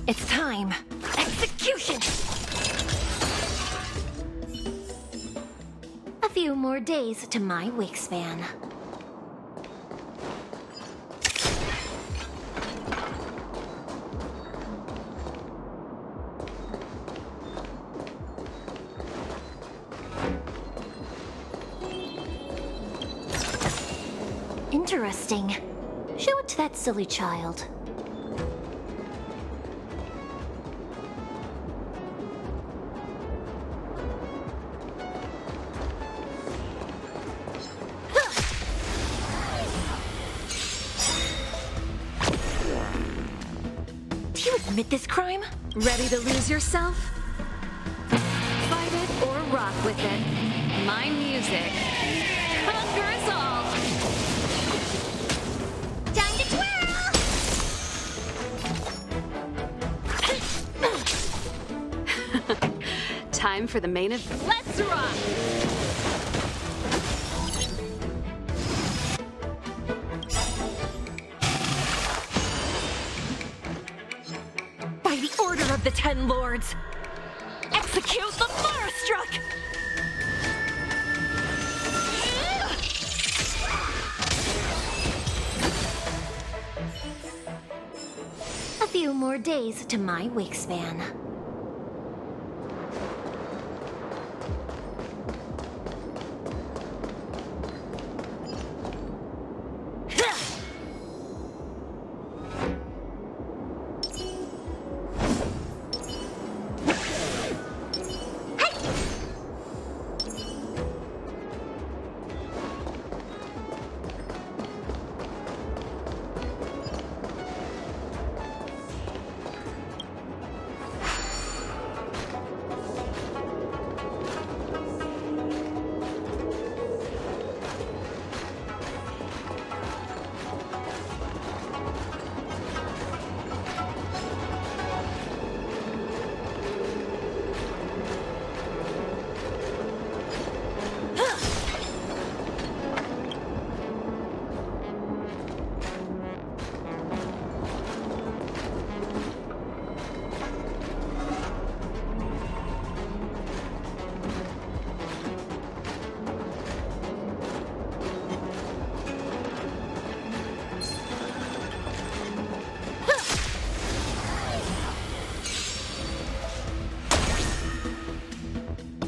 It's time. Execution! A few more days to my wingspan. Interesting. Show it to that silly child. Do you admit this crime? Ready to lose yourself? Fight it or rock with it. My music. Conquer us all! Time to twirl! Time for the main event. Let's rock! By the order of the 10 Lords, execute the Marastruck! more days to my wingspan.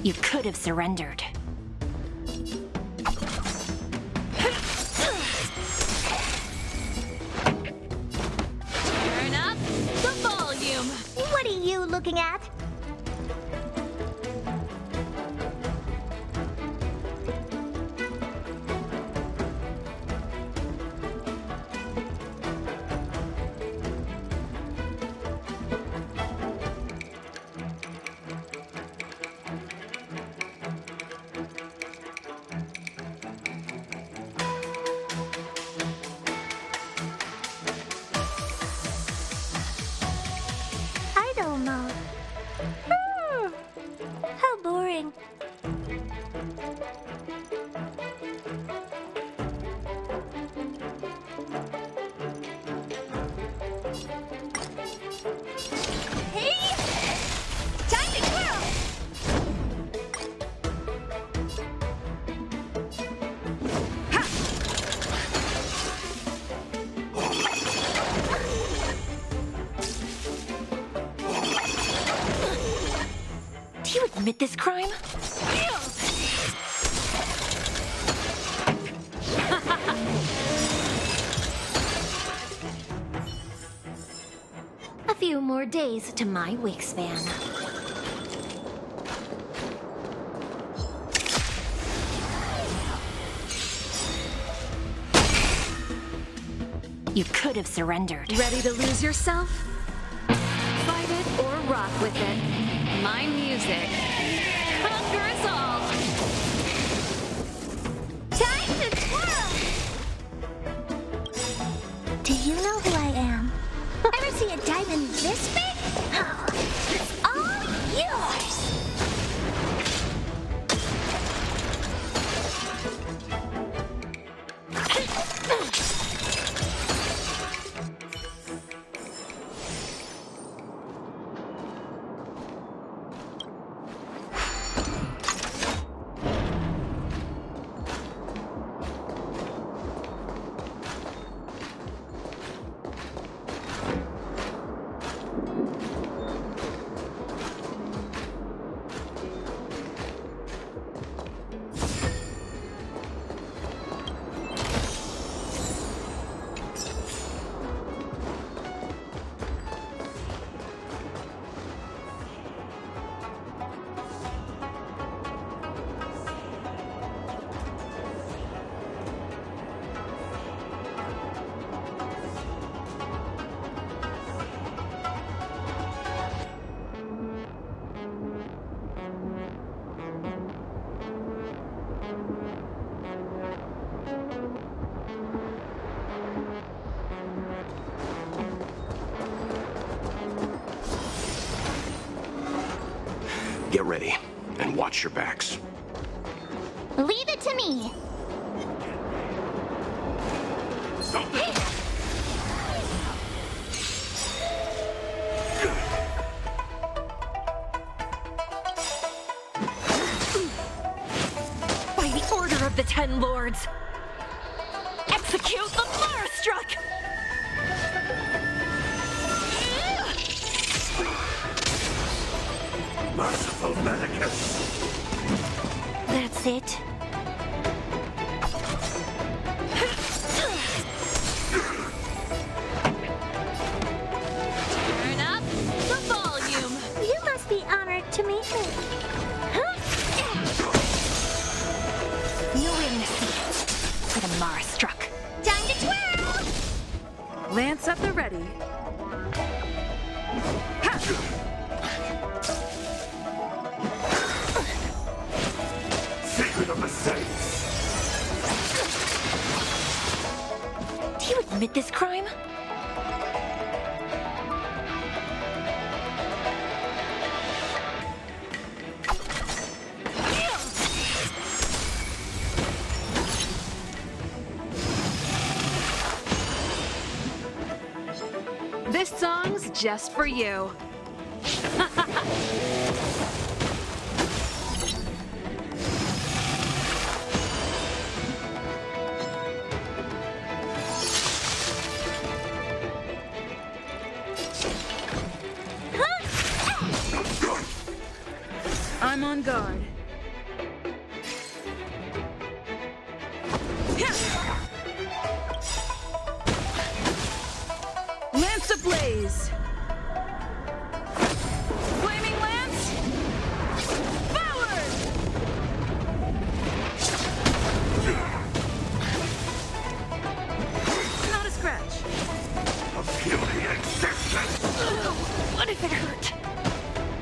You could have surrendered. Turn up the volume. What are you looking at? I don't know. How boring. Hey! Time to twirl! Do you admit this crime? A few more days to my wingspan. You could have surrendered. Ready to lose yourself? Fight it or rock with it. My music conquers all. Time to twirl! Do you know who I am? Ever see a diamond this big? It's all yours! Get ready, and watch your backs. Leave it to me. By the order of the 10 Lords, execute the Marastruck! Merciful Medicus! That's it. Turn up the volume. You must be honored to meet me. No amnesty for the Mara struck. Time to twirl! Lance at the ready. Secret of the Saints! Do you admit this crime? This song's just for you. I'm on guard. Lance ablaze! Flaming lance! Forward! Not a scratch. A puny existence! What if it hurt?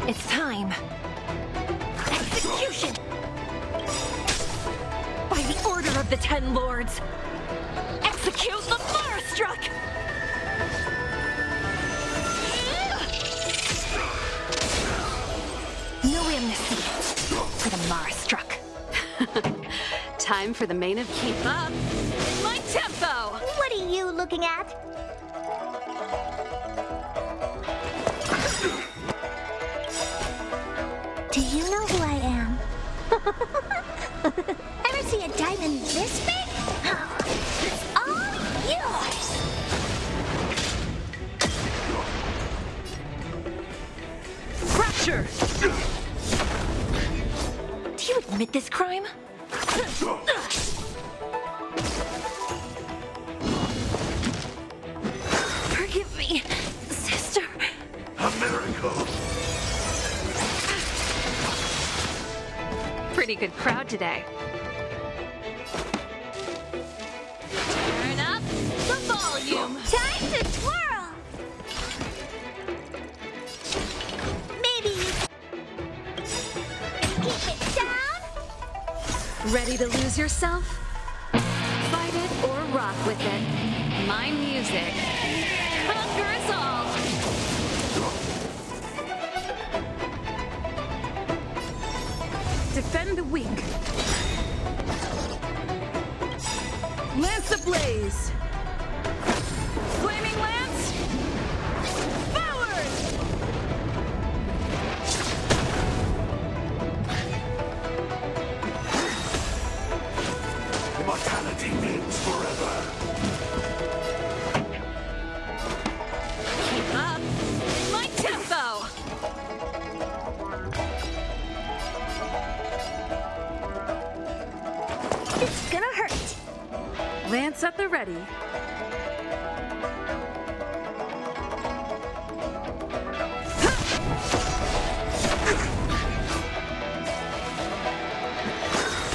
It's time. Execution! By the order of the 10 Lords, execute the Mara-struck! No amnesty for the Mara-struck. Time for the main of Keep Up. My tempo! What are you looking at? Do you know who I am? Ever see a diamond this big? It's all yours! Fracture! Do you admit this crime? Forgive me, sister. A miracle! Pretty good crowd today. Turn up the volume. Time to twirl! Maybe keep it down? Ready to lose yourself? Fight it or rock with it. My music conquers all. Defend the weak. Lance ablaze. Flaming lance. Forward! Immortality means forever! Keep up my tempo. It's gonna hurt. Lance at the ready.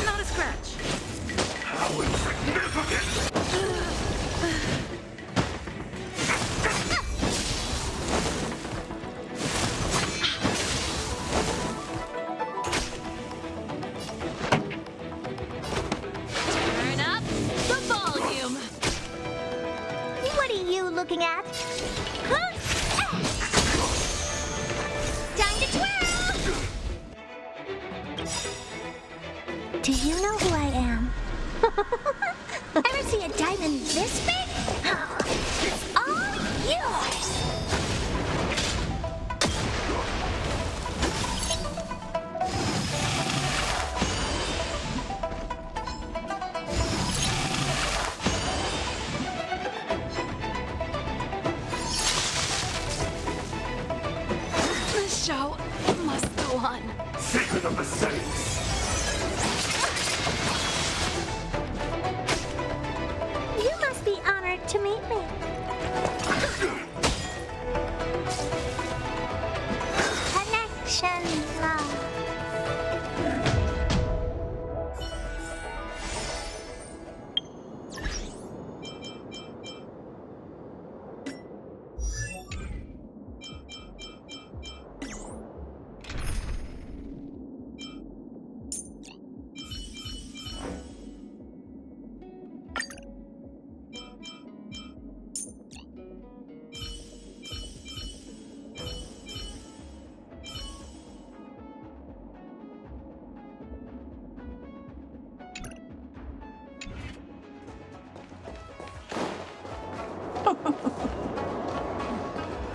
Not a scratch. How insignificant! Turn up the volume. What are you looking at? Time to twirl! Do you know who I am? Ever see a diamond this big? It's all yours! The show must go on. fun. Secret of the Saints! You must be honored to meet me. Connection love.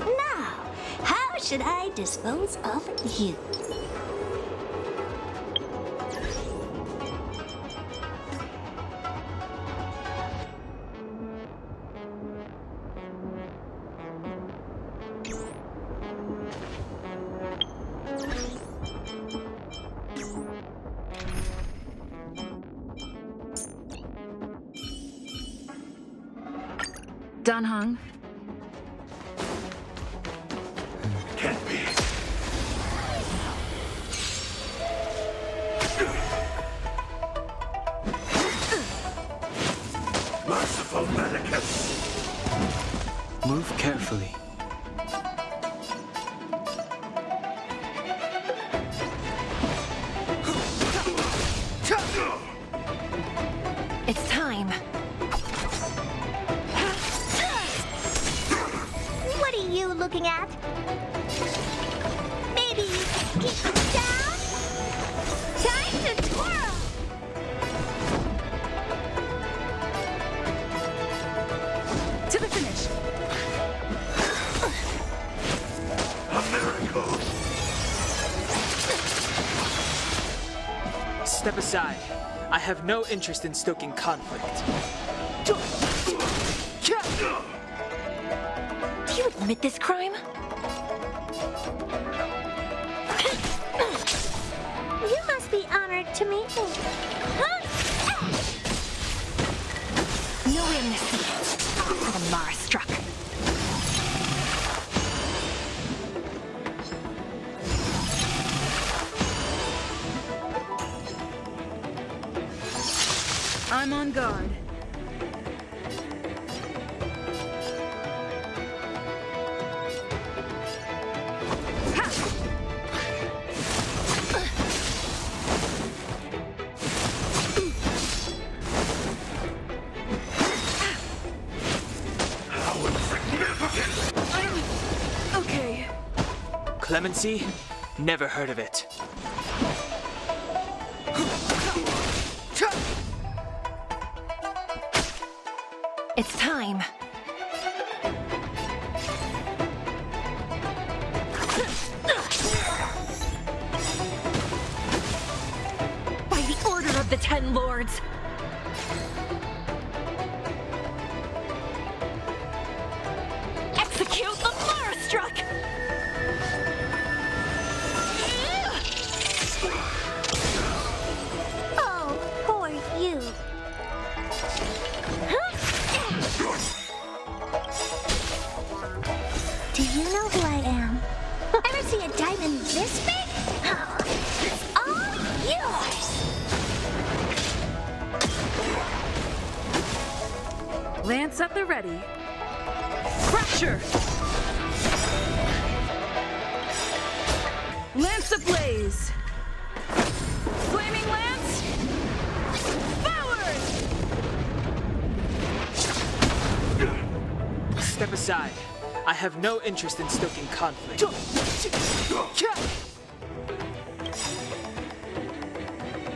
Now, how should I dispose of you? Dan Heng. Can't be. Merciful mannequin. Move carefully. It's time. What are you looking at? Maybe keep them down? Time to twirl! To the finish. A miracle. Step aside. I have no interest in stoking conflict. Do you admit this crime? You must be honored to meet me. No amnesty for the Mara struck. I'm on guard. Okay. Clemency? Never heard of it. It's time. By the order of the 10 Lords. Execute the Mara struck! Oh, poor you. Do you know who I am? Ever see a diamond this big? It's all yours! Lance at the ready. Crusher! Lance ablaze! Flaming Lance! Forward! Step aside. I have no interest in stoking conflict.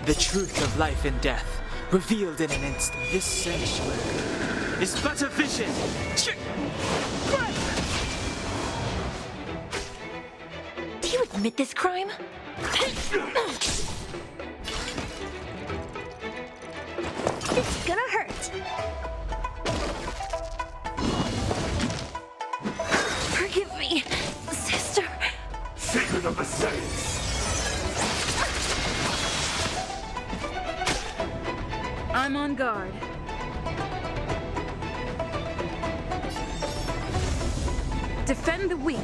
The truth of life and death, revealed in an instant. This sanctuary is but a vision. Do you admit this crime? It's gonna hurt. Forgive me, sister. Secret of the Saints. I'm on guard. Defend the weak.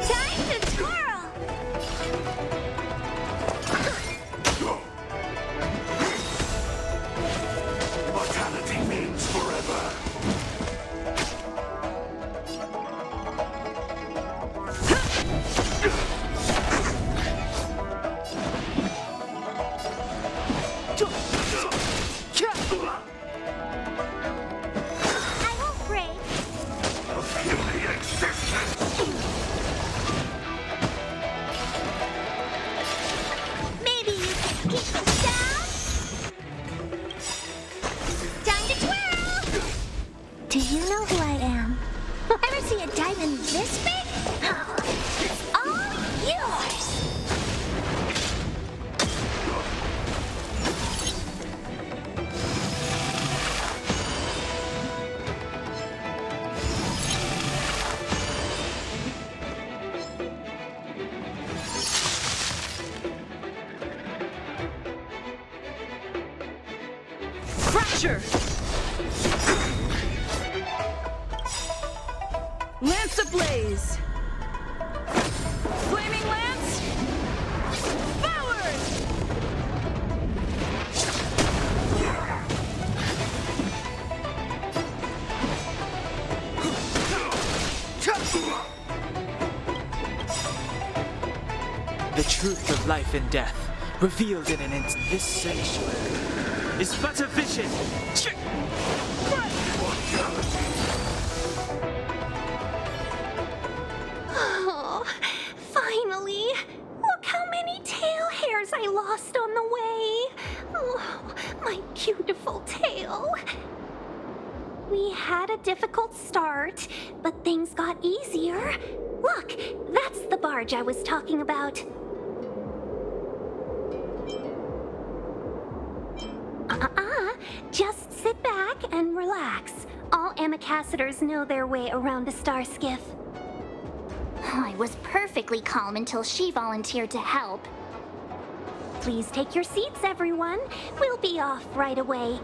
Time to twirl! Mortality means forever. I won't break. A puny existence. Maybe you can keep them down? Time to twirl! Do you know who I am? Ever see a diamond this big? It's all yours! Fracture! Lance ablaze! Flaming lance! Forward! The truth of life and death, revealed in an instant. This sanctuary is but a vision. Oh, finally! Look how many tail hairs I lost on the way! Oh, my beautiful tail! We had a difficult start, but things got easier. Look, that's the barge I was talking about. Just sit back and relax. All ambassadors know their way around a star skiff. I was perfectly calm until she volunteered to help. Please take your seats, everyone. We'll be off right away.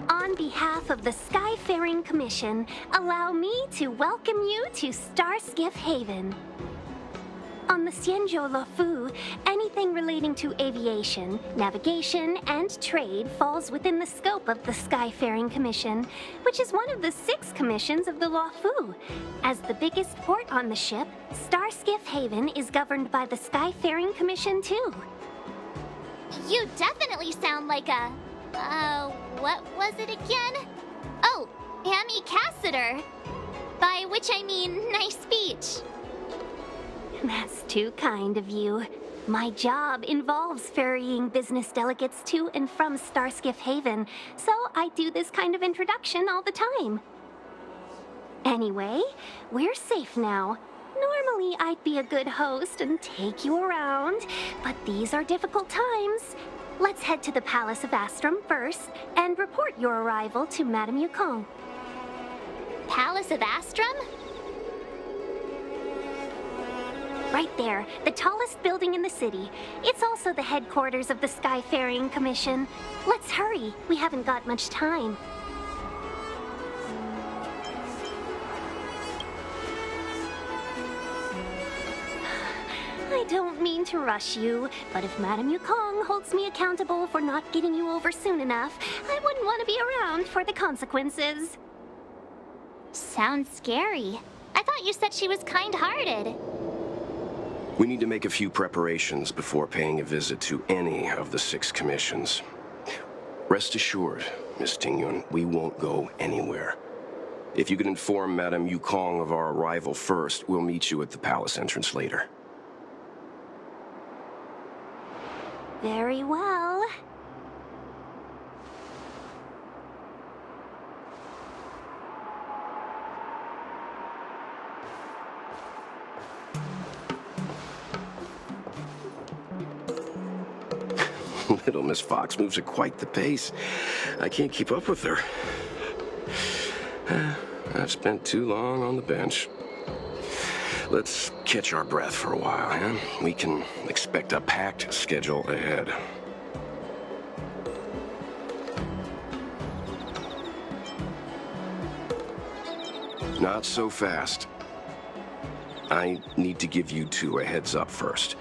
On behalf of the Skyfaring Commission, allow me to welcome you to Starskiff Haven. On the Xianzhou Luofu, anything relating to aviation, navigation, and trade falls within the scope of the Skyfaring Commission, which is one of the 6 commissions of the Luofu. As the biggest port on the ship, Starskiff Haven is governed by the Skyfaring Commission too. You definitely sound like a... what was it again? Oh, ambassador. By which I mean nice speech. That's too kind of you. My job involves ferrying business delegates to and from Starskiff Haven, so I do this kind of introduction all the time. Anyway, we're safe now. Normally, I'd be a good host and take you around, but these are difficult times. Let's head to the Palace of Astrum first and report your arrival to Madame Yukong. Palace of Astrum? Right there, the tallest building in the city. It's also the headquarters of the Skyfaring Commission. Let's hurry, we haven't got much time. I don't mean to rush you, but if Madame Yukong holds me accountable for not getting you over soon enough, I wouldn't want to be around for the consequences. Sounds scary. I thought you said she was kind-hearted. We need to make a few preparations before paying a visit to any of the 6 commissions. Rest assured, Miss Tingyun, we won't go anywhere. If you could inform Madame Yukong of our arrival first, we'll meet you at the palace entrance later. Very well. Little Miss Fox moves at quite the pace. I can't keep up with her. I've spent too long on the bench. Let's catch our breath for a while, huh? We can expect a packed schedule ahead. Not so fast. I need to give you 2 a heads up first.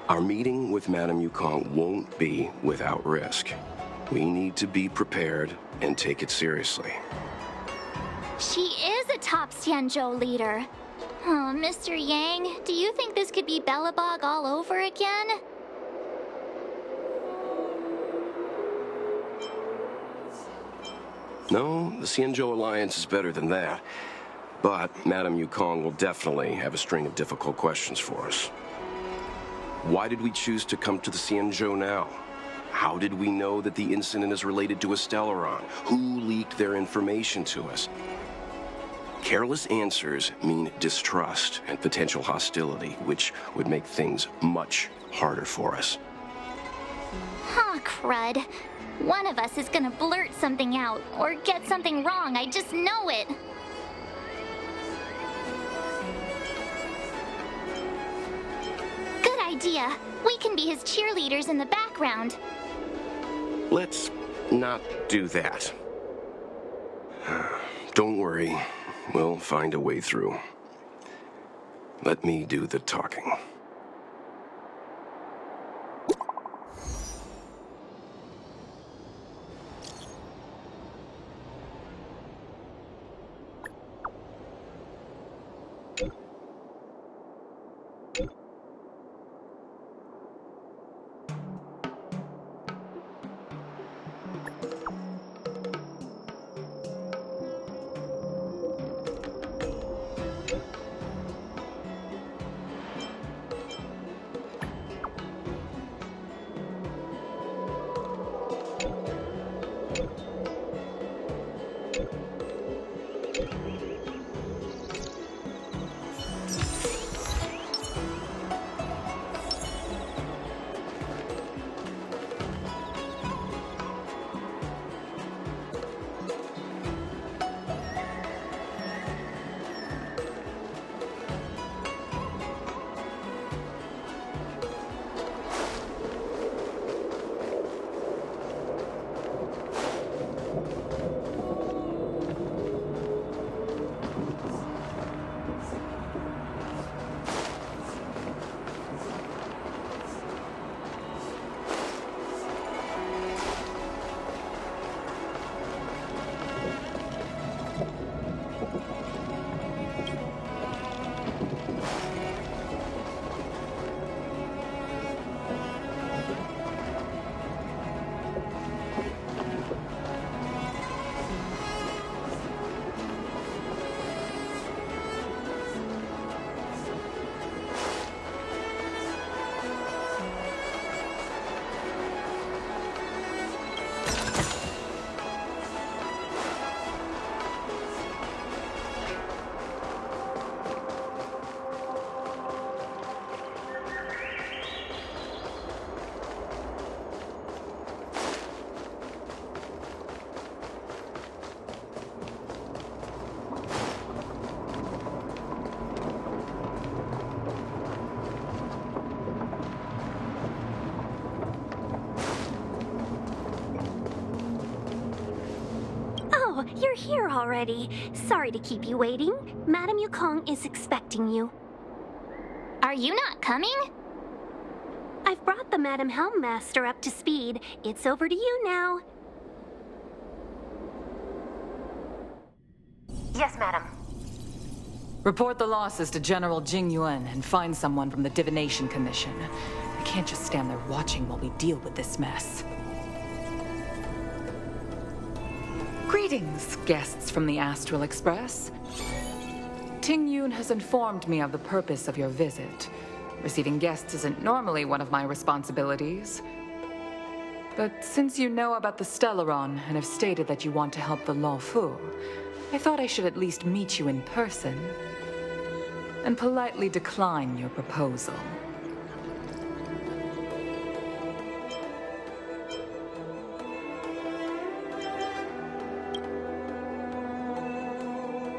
Our meeting with Madame Yukong won't be without risk. We need to be prepared and take it seriously. She is a top Xianzhou leader. Oh, Mr. Yang, do you think this could be Belobog all over again? No, the Xianzhou Alliance is better than that. But Madame Yukong will definitely have a string of difficult questions for us. Why did we choose to come to the Xianzhou now? How did we know that the incident is related to a Stellaron? Who leaked their information to us? Careless answers mean distrust and potential hostility, which would make things much harder for us. Huh, crud. One of us is gonna blurt something out, or get something wrong, I just know it. Good idea. We can be his cheerleaders in the background. Let's not do that. Don't worry. We'll find a way through. Let me do the talking. You're here already. Sorry to keep you waiting. Madame Yukong is expecting you. Are you not coming? I've brought the Madame Helmmaster up to speed. It's over to you now. Yes, madam. Report the losses to General Jing Yuan and find someone from the Divination Commission. I can't just stand there watching while we deal with this mess. Greetings, guests from the Astral Express. Ting Yun has informed me of the purpose of your visit. Receiving guests isn't normally one of my responsibilities. But since you know about the Stellaron and have stated that you want to help the Law Fu, I thought I should at least meet you in person and politely decline your proposal.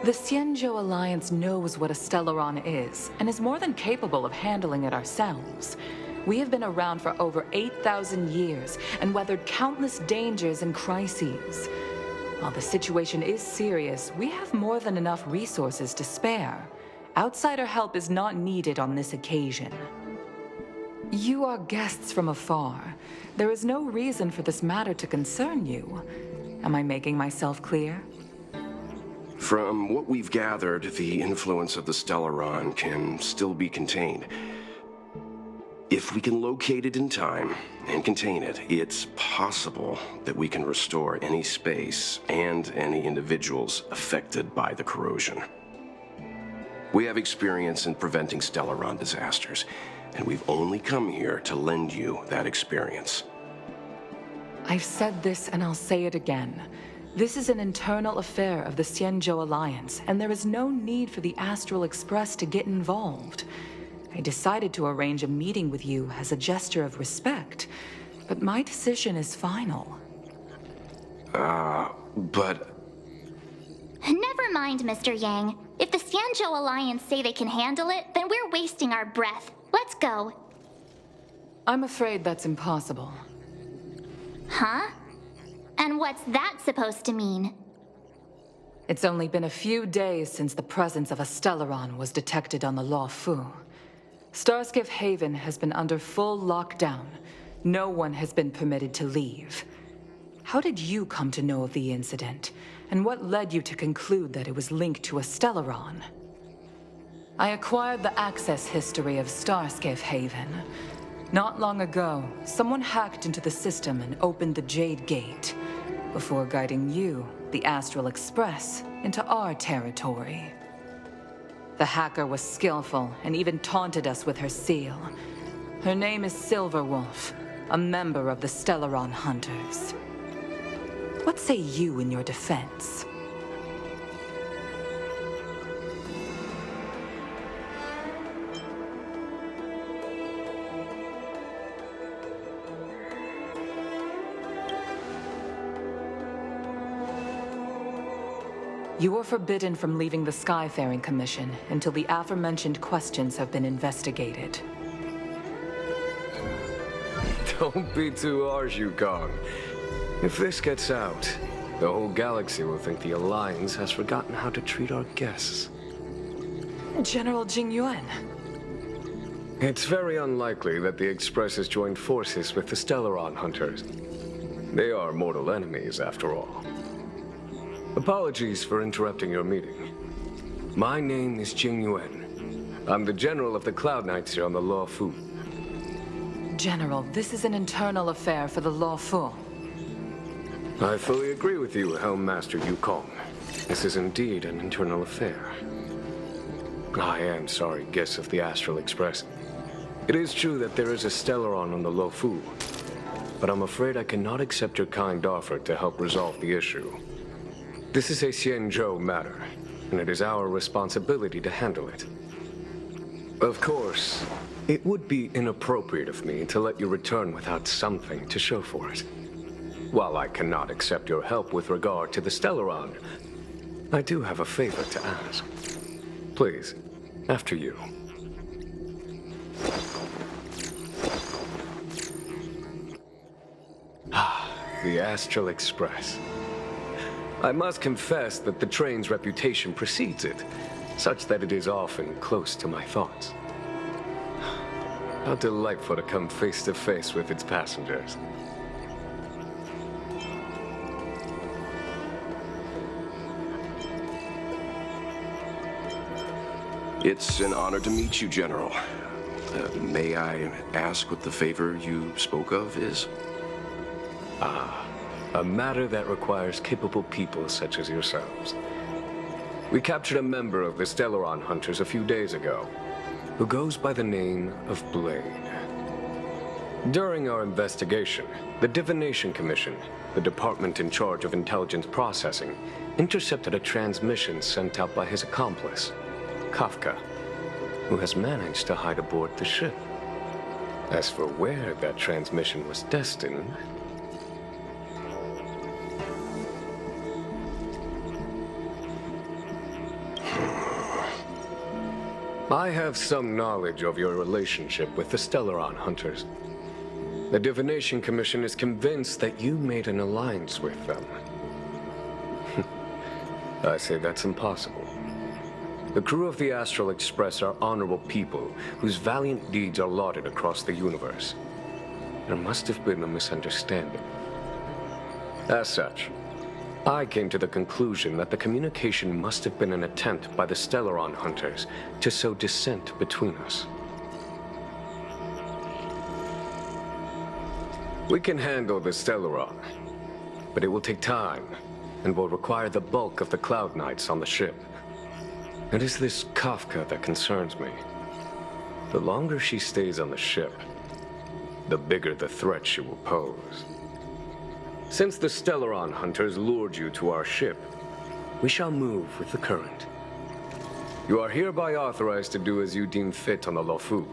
The Xianzhou Alliance knows what a Stellaron is, and is more than capable of handling it ourselves. We have been around for over 8,000 years, and weathered countless dangers and crises. While the situation is serious, we have more than enough resources to spare. Outsider help is not needed on this occasion. You are guests from afar. There is no reason for this matter to concern you. Am I making myself clear? From what we've gathered, the influence of the Stellaron can still be contained. If we can locate it in time and contain it, it's possible that we can restore any space and any individuals affected by the corrosion. We have experience in preventing Stellaron disasters, and we've only come here to lend you that experience. I've said this and I'll say it again. This is an internal affair of the Xianzhou Alliance, and there is no need for the Astral Express to get involved. I decided to arrange a meeting with you as a gesture of respect, but my decision is final. But... Never mind, Mr. Yang. If the Xianzhou Alliance say they can handle it, then we're wasting our breath. Let's go. I'm afraid that's impossible. Huh? And what's that supposed to mean? It's only been a few days since the presence of a Stellaron was detected on the Law Fu. Starskiff Haven has been under full lockdown. No one has been permitted to leave. How did you come to know of the incident? And what led you to conclude that it was linked to a Stellaron? I acquired the access history of Starskiff Haven. Not long ago, someone hacked into the system and opened the Jade Gate, before guiding you, the Astral Express, into our territory. The hacker was skillful and even taunted us with her seal. Her name is Silverwolf, a member of the Stellaron Hunters. What say you in your defense? You are forbidden from leaving the Skyfaring Commission until the aforementioned questions have been investigated. Don't be too harsh, Yukong. If this gets out, the whole galaxy will think the Alliance has forgotten how to treat our guests. General Jing Yuan. It's very unlikely that the Express has joined forces with the Stellaron Hunters. They are mortal enemies, after all. Apologies for interrupting your meeting. My name is Jing Yuan. I'm the General of the Cloud Knights here on the Law Fu. General, this is an internal affair for the Law Fu. I fully agree with you, Helm Master Yukong. This is indeed an internal affair. I am sorry, guests of the Astral Express. It is true that there is a Stellaron on the Law Fu, but I'm afraid I cannot accept your kind offer to help resolve the issue. This is a Xianzhou matter, and it is our responsibility to handle it. Of course, it would be inappropriate of me to let you return without something to show for it. While I cannot accept your help with regard to the Stellaron, I do have a favor to ask. Please, after you. The Astral Express. I must confess that the train's reputation precedes it, such that it is often close to my thoughts. How delightful to come face to face with its passengers. It's an honor to meet you, General. May I ask what the favor you spoke of is? A matter that requires capable people such as yourselves. We captured a member of the Stellaron Hunters a few days ago, who goes by the name of Blade. During our investigation, the Divination Commission, the department in charge of intelligence processing, intercepted a transmission sent out by his accomplice, Kafka, who has managed to hide aboard the ship. As for where that transmission was destined, I have some knowledge of your relationship with the Stellaron Hunters. The Divination Commission is convinced that you made an alliance with them. I say that's impossible. The crew of the Astral Express are honorable people whose valiant deeds are lauded across the universe. There must have been a misunderstanding. As such, I came to the conclusion that the communication must have been an attempt by the Stellaron Hunters to sow dissent between us. We can handle the Stellaron, but it will take time and will require the bulk of the Cloud Knights on the ship. It is this Kafka that concerns me. The longer she stays on the ship, the bigger the threat she will pose. Since the Stellaron Hunters lured you to our ship, we shall move with the current. You are hereby authorized to do as you deem fit on the Lofu,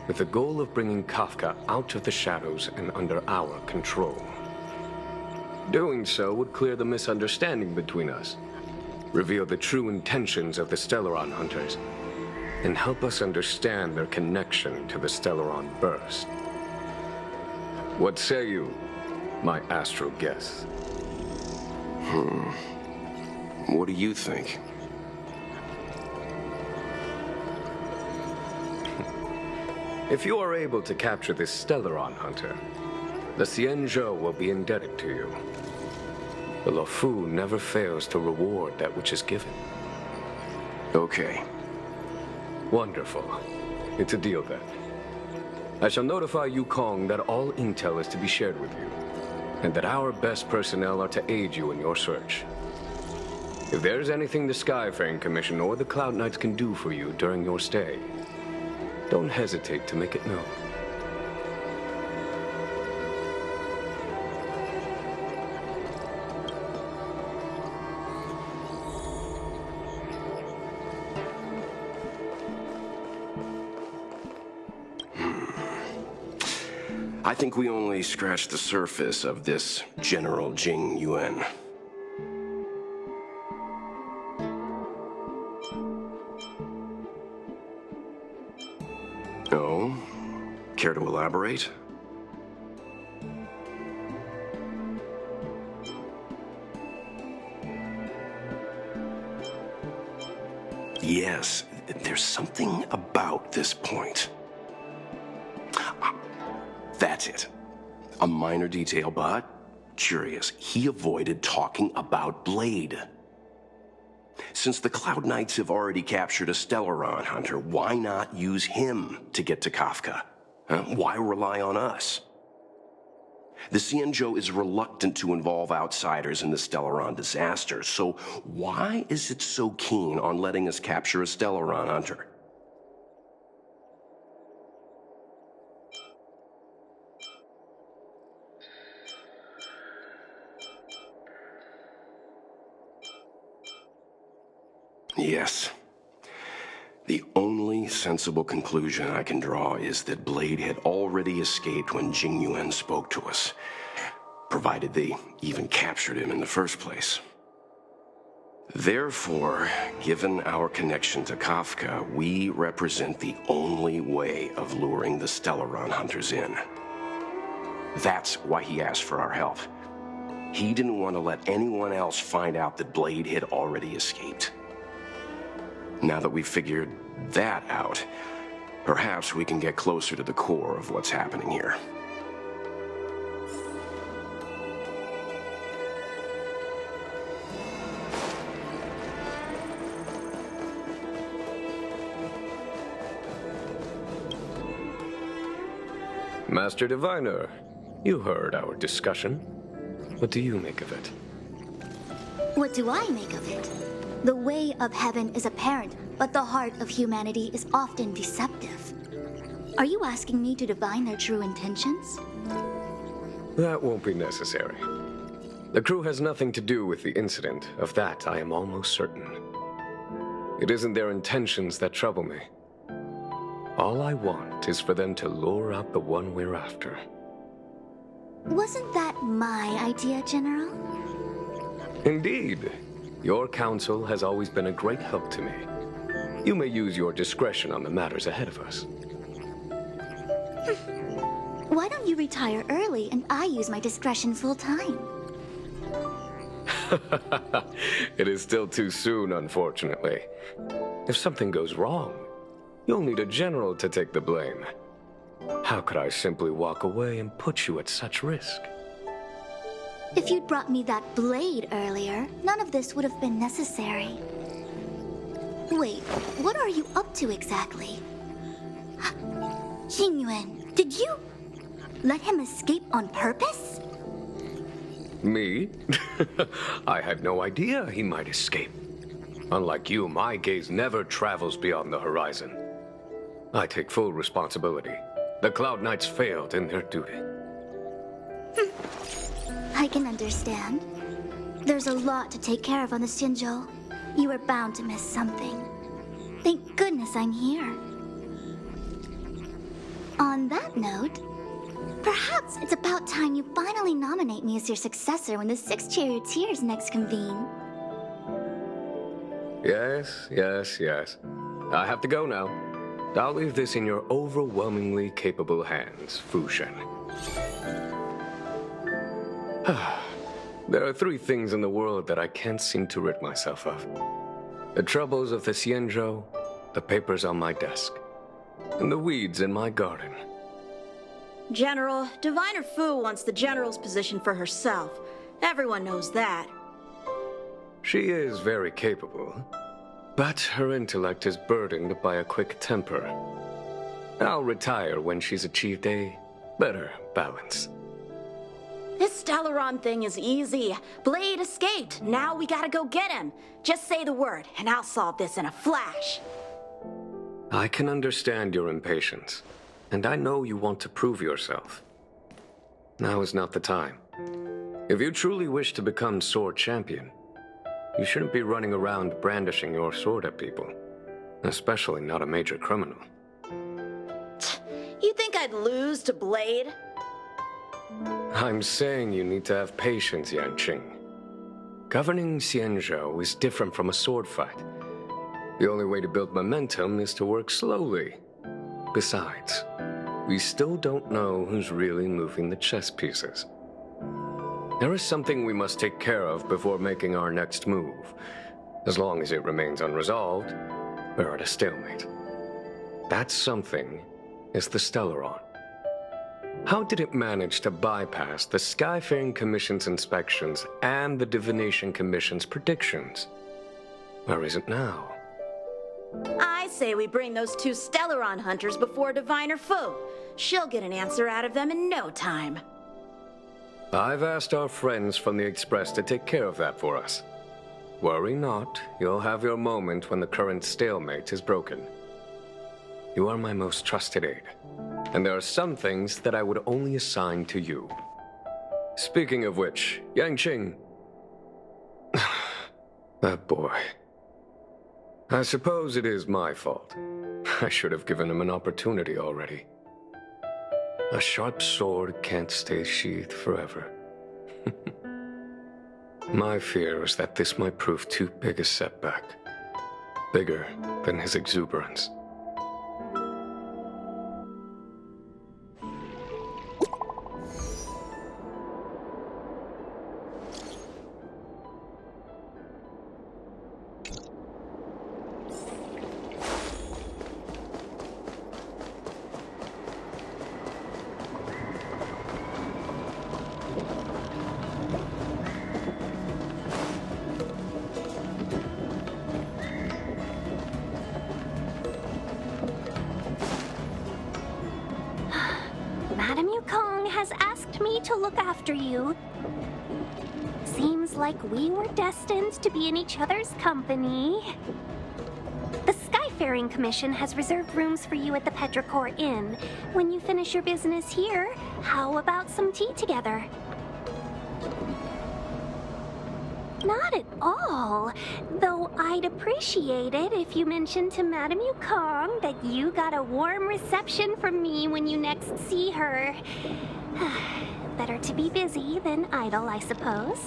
with the goal of bringing Kafka out of the shadows and under our control. Doing so would clear the misunderstanding between us, reveal the true intentions of the Stellaron Hunters, and help us understand their connection to the Stellaron Burst. What say you, my astral guests? What do you think? If you are able to capture this Stellaron Hunter, the Xianzhou will be indebted to you. The Lofu never fails to reward that which is given. Okay. Wonderful. It's a deal then. I shall notify Yukong that all intel is to be shared with you, and that our best personnel are to aid you in your search. If there's anything the Skyfaring Commission or the Cloud Knights can do for you during your stay, don't hesitate to make it known. I think we only scratched the surface of this General Jing Yuan. Oh? Care to elaborate? Yes, there's something about this point. That's it. A minor detail, but curious. He avoided talking about Blade. Since the Cloud Knights have already captured a Stellaron Hunter, why not use him to get to Kafka? Why rely on us? The Xianzhou is reluctant to involve outsiders in the Stellaron disaster, so why is it so keen on letting us capture a Stellaron Hunter? Yes. The only sensible conclusion I can draw is that Blade had already escaped when Jing Yuan spoke to us, provided they even captured him in the first place. Therefore, given our connection to Kafka, we represent the only way of luring the Stellaron Hunters in. That's why he asked for our help. He didn't want to let anyone else find out that Blade had already escaped. Now that we've figured that out, perhaps we can get closer to the core of what's happening here. Master Diviner, you heard our discussion. What do you make of it? What do I make of it? The way of heaven is apparent, but the heart of humanity is often deceptive. Are you asking me to divine their true intentions? That won't be necessary. The crew has nothing to do with the incident. Of that, I am almost certain. It isn't their intentions that trouble me. All I want is for them to lure out the one we're after. Wasn't that my idea, General? Indeed. Your counsel has always been a great help to me. You may use your discretion on the matters ahead of us. Why don't you retire early and I use my discretion full time? It is still too soon, unfortunately. If something goes wrong, you'll need a general to take the blame. How could I simply walk away and put you at such risk? If you'd brought me that blade earlier, none of this would have been necessary. Wait, what are you up to exactly? Xingyuan, did you let him escape on purpose? Me? I had no idea he might escape. Unlike you, my gaze never travels beyond the horizon. I take full responsibility. The Cloud Knights failed in their duty. I can understand. There's a lot to take care of on the Xinzhou. You are bound to miss something. Thank goodness I'm here. On that note, perhaps it's about time you finally nominate me as your successor when the 6 charioteers next convene. Yes. I have to go now. I'll leave this in your overwhelmingly capable hands, Fu Shen. There are 3 things in the world that I can't seem to rid myself of. The troubles of the Xianzhou, the papers on my desk, and the weeds in my garden. General, Diviner Fu wants the General's position for herself. Everyone knows that. She is very capable, but her intellect is burdened by a quick temper. I'll retire when she's achieved a better balance. This Stellaron thing is easy. Blade escaped. Now we gotta go get him. Just say the word, and I'll solve this in a flash. I can understand your impatience, and I know you want to prove yourself. Now is not the time. If you truly wish to become sword champion, you shouldn't be running around brandishing your sword at people, especially not a major criminal. You think I'd lose to Blade? I'm saying you need to have patience, Yanqing. Governing Xianzhou is different from a sword fight. The only way to build momentum is to work slowly. Besides, we still don't know who's really moving the chess pieces. There is something we must take care of before making our next move. As long as it remains unresolved, we're at a stalemate. That something is the Stellaron. How did it manage to bypass the Skyfaring Commission's inspections and the Divination Commission's predictions? Where is it now? I say we bring those 2 Stellaron hunters before Diviner Fu. She'll get an answer out of them in no time. I've asked our friends from the Express to take care of that for us. Worry not, you'll have your moment when the current stalemate is broken. You are my most trusted aide, and there are some things that I would only assign to you. Speaking of which, Yanqing... that boy... I suppose it is my fault. I should have given him an opportunity already. A sharp sword can't stay sheathed forever. My fear is that this might prove too big a setback. Bigger than his exuberance. Madame Yukong has asked me to look after you. Seems like we were destined to be in each other's company. The Skyfaring Commission has reserved rooms for you at the Petrichor Inn. When you finish your business here, how about some tea together? Not at all. Though I'd appreciate it if you mentioned to Madame Yukong that you got a warm reception from me when you next see her. Better to be busy than idle, I suppose.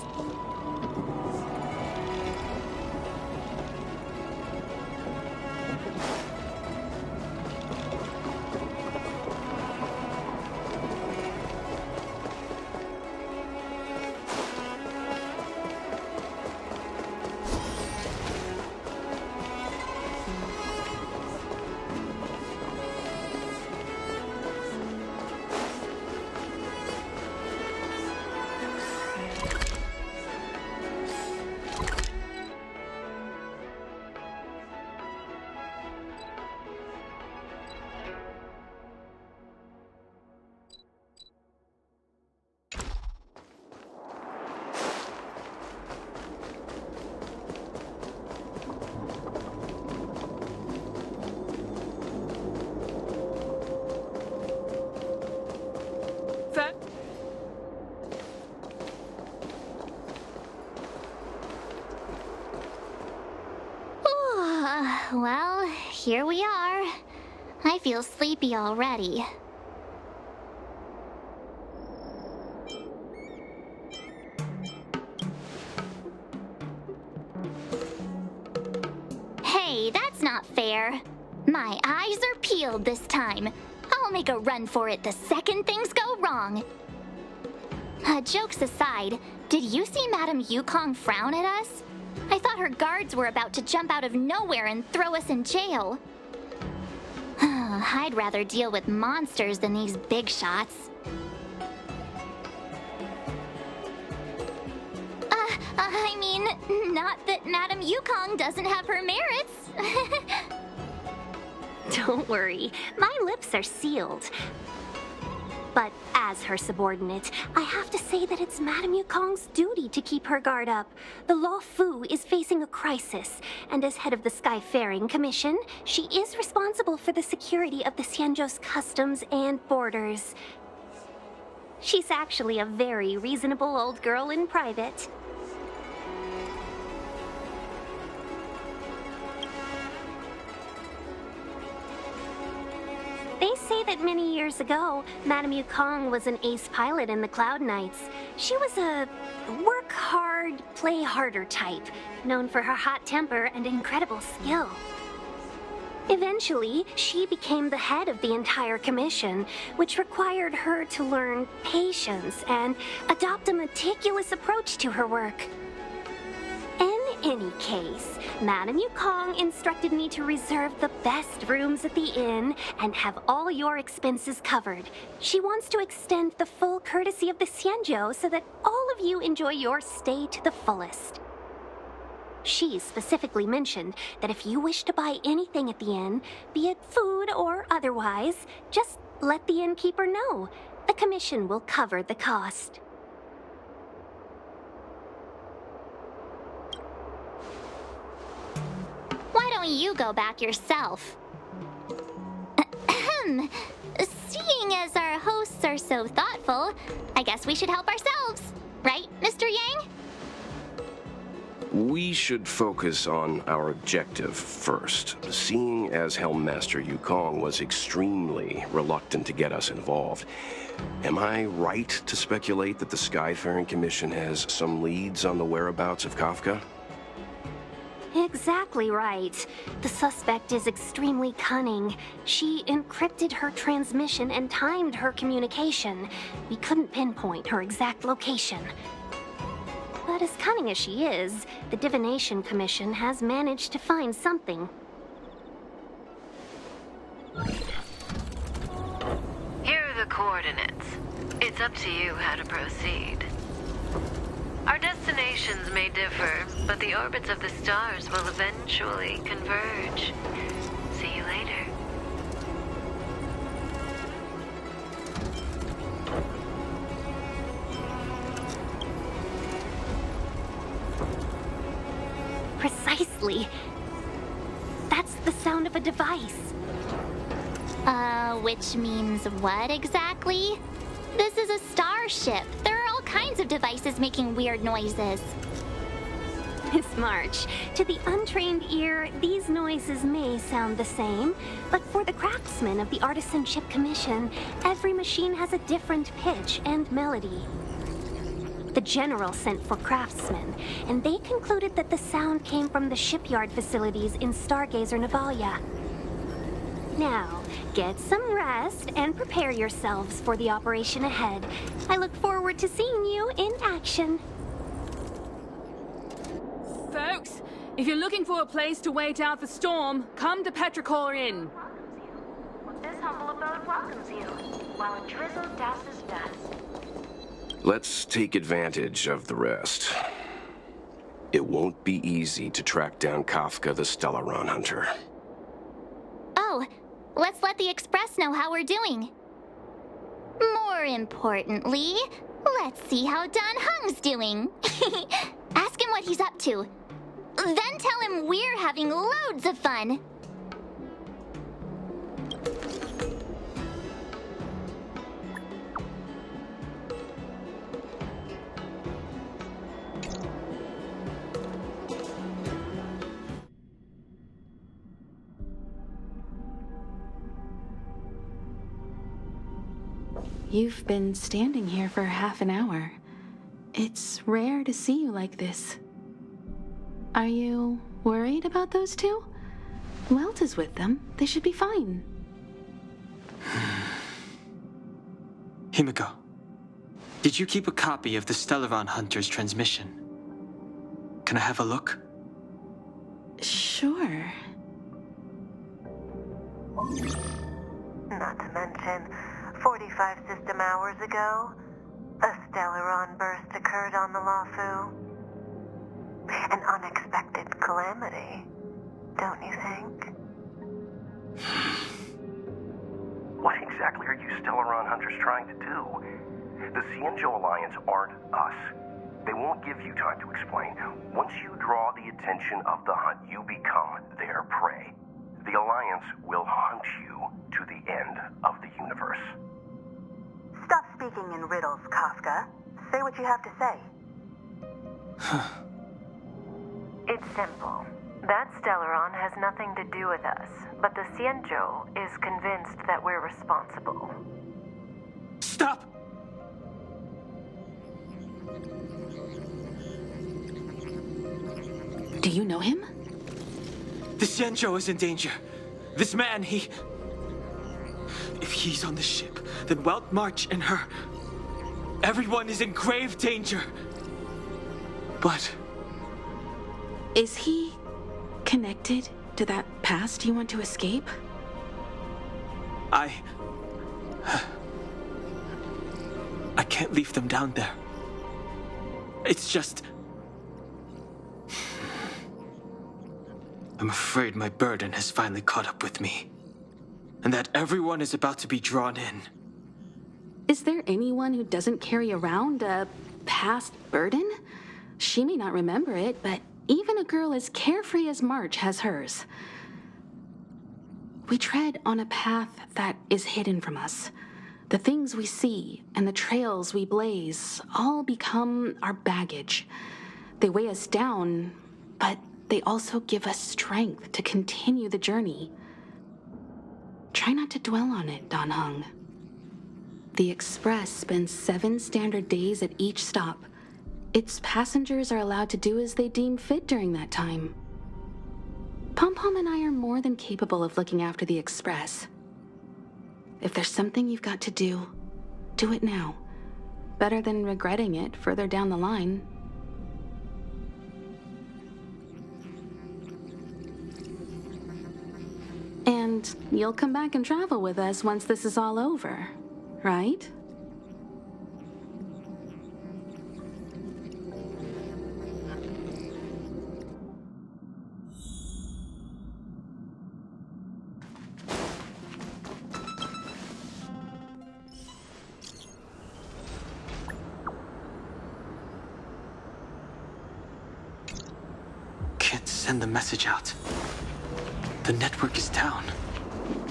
Well, here we are. I feel sleepy already. Hey, that's not fair. My eyes are peeled this time. I'll make a run for it the second things go wrong. Jokes aside, did you see Madame Yukong frown at us? I thought her guards were about to jump out of nowhere and throw us in jail. I'd rather deal with monsters than these big shots. I mean, not that Madame Yukong doesn't have her merits. Don't worry, my lips are sealed. But as her subordinate, I have to say that it's Madame Yukong's duty to keep her guard up. The Law Fu is facing a crisis, and as head of the Skyfaring Commission, she is responsible for the security of the Xianzhou's customs and borders. She's actually a very reasonable old girl in private. They say that many years ago, Madame Yukong was an ace pilot in the Cloud Knights. She was a work hard, play harder type, known for her hot temper and incredible skill. Eventually, she became the head of the entire commission, which required her to learn patience and adopt a meticulous approach to her work. In any case, Madame Yukong instructed me to reserve the best rooms at the inn and have all your expenses covered. She wants to extend the full courtesy of the Xianzhou so that all of you enjoy your stay to the fullest. She specifically mentioned that if you wish to buy anything at the inn, be it food or otherwise, just let the innkeeper know. The commission will cover the cost. Why don't you go back yourself? Seeing as our hosts are so thoughtful, I guess we should help ourselves. Right, Mr. Yang? We should focus on our objective first. Seeing as Helmmaster Yukong was extremely reluctant to get us involved, am I right to speculate that the Skyfaring Commission has some leads on the whereabouts of Kafka? Exactly right. The suspect is extremely cunning. She encrypted her transmission and timed her communication. We couldn't pinpoint her exact location. But as cunning as she is, the Divination Commission has managed to find something. Here are the coordinates. It's up to you how to proceed. Our destinations may differ, but the orbits of the stars will eventually converge. See you later. softly. That's the sound of a device. Which means what exactly? This is a starship. There are all kinds of devices making weird noises. Miss March, to the untrained ear, these noises may sound the same, but for the craftsmen of the Artisanship Commission, every machine has a different pitch and melody. The General sent for craftsmen, and they concluded that the sound came from the shipyard facilities in Stargazer Navalia. Now, get some rest and prepare yourselves for the operation ahead. I look forward to seeing you in action. Folks, if you're looking for a place to wait out the storm, come to Petrichor Inn. This humble abode welcomes you, while a drizzle douses dust. Let's take advantage of the rest. It won't be easy to track down Kafka the Stellaron Hunter. Oh, let's let the Express know how we're doing. More importantly, let's see how Don Hung's doing. Ask him what he's up to. Then tell him we're having loads of fun. You've been standing here for half an hour. It's rare to see you like this. Are you worried about those two? Welt is with them. They should be fine. Himiko, did you keep a copy of the Stellaron Hunter's transmission? Can I have a look? Sure. Not to mention, 45 system hours ago, a Stellaron burst occurred on the Lawfu. An unexpected calamity, don't you think? What exactly are you Stellaron Hunters trying to do? The Xianzhou Alliance aren't us. They won't give you time to explain. Once you draw the attention of the hunt, you become their prey. The Alliance will hunt you to the end of the universe. Stop speaking in riddles, Kafka. Say what you have to say. It's simple. That Stellaron has nothing to do with us, but the Xianzhou is convinced that we're responsible. Stop! Do you know him? The Xianzhou is in danger. This man, he... If he's on the ship, then Welt, March, and her... Everyone is in grave danger. But... Is he connected to that past you want to escape? I can't leave them down there. It's just... I'm afraid my burden has finally caught up with me. And that everyone is about to be drawn in. Is there anyone who doesn't carry around a past burden? She may not remember it, but even a girl as carefree as March has hers. We tread on a path that is hidden from us. The things we see and the trails we blaze all become our baggage. They weigh us down, but they also give us strength to continue the journey. Try not to dwell on it, Don Hung. The Express spends 7 standard days at each stop. Its passengers are allowed to do as they deem fit during that time. Pom-Pom and I are more than capable of looking after the Express. If there's something you've got to do, do it now. Better than regretting it further down the line. And you'll come back and travel with us once this is all over, right? send the message out. The network is down,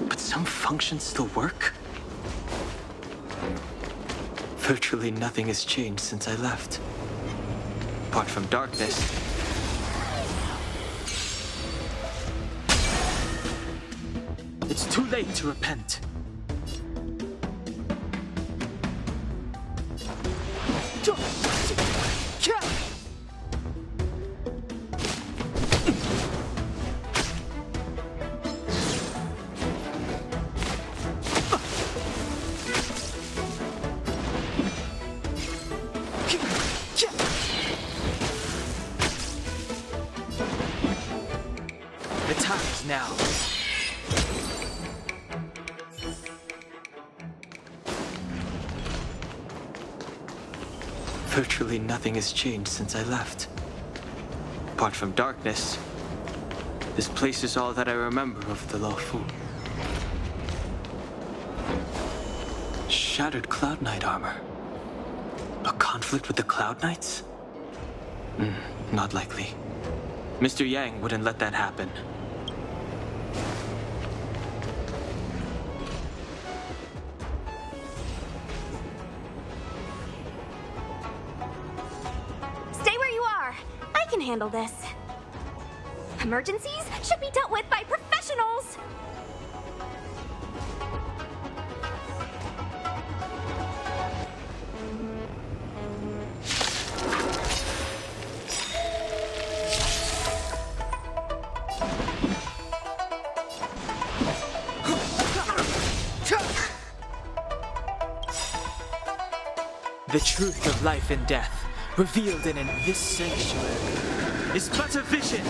but some functions still work. Virtually nothing has changed since I left. Apart from darkness. It's too late to repent. The time is now. Virtually nothing has changed since I left. Apart from darkness, this place is all that I remember of the Luofu. Shattered Cloud Knight armor. A conflict with the Cloud Knights? Not likely. Mr. Yang wouldn't let that happen. Stay where you are. I can handle this. Emergencies should be dealt with by professionals. The truth of life and death, revealed in this sanctuary, is but a vision.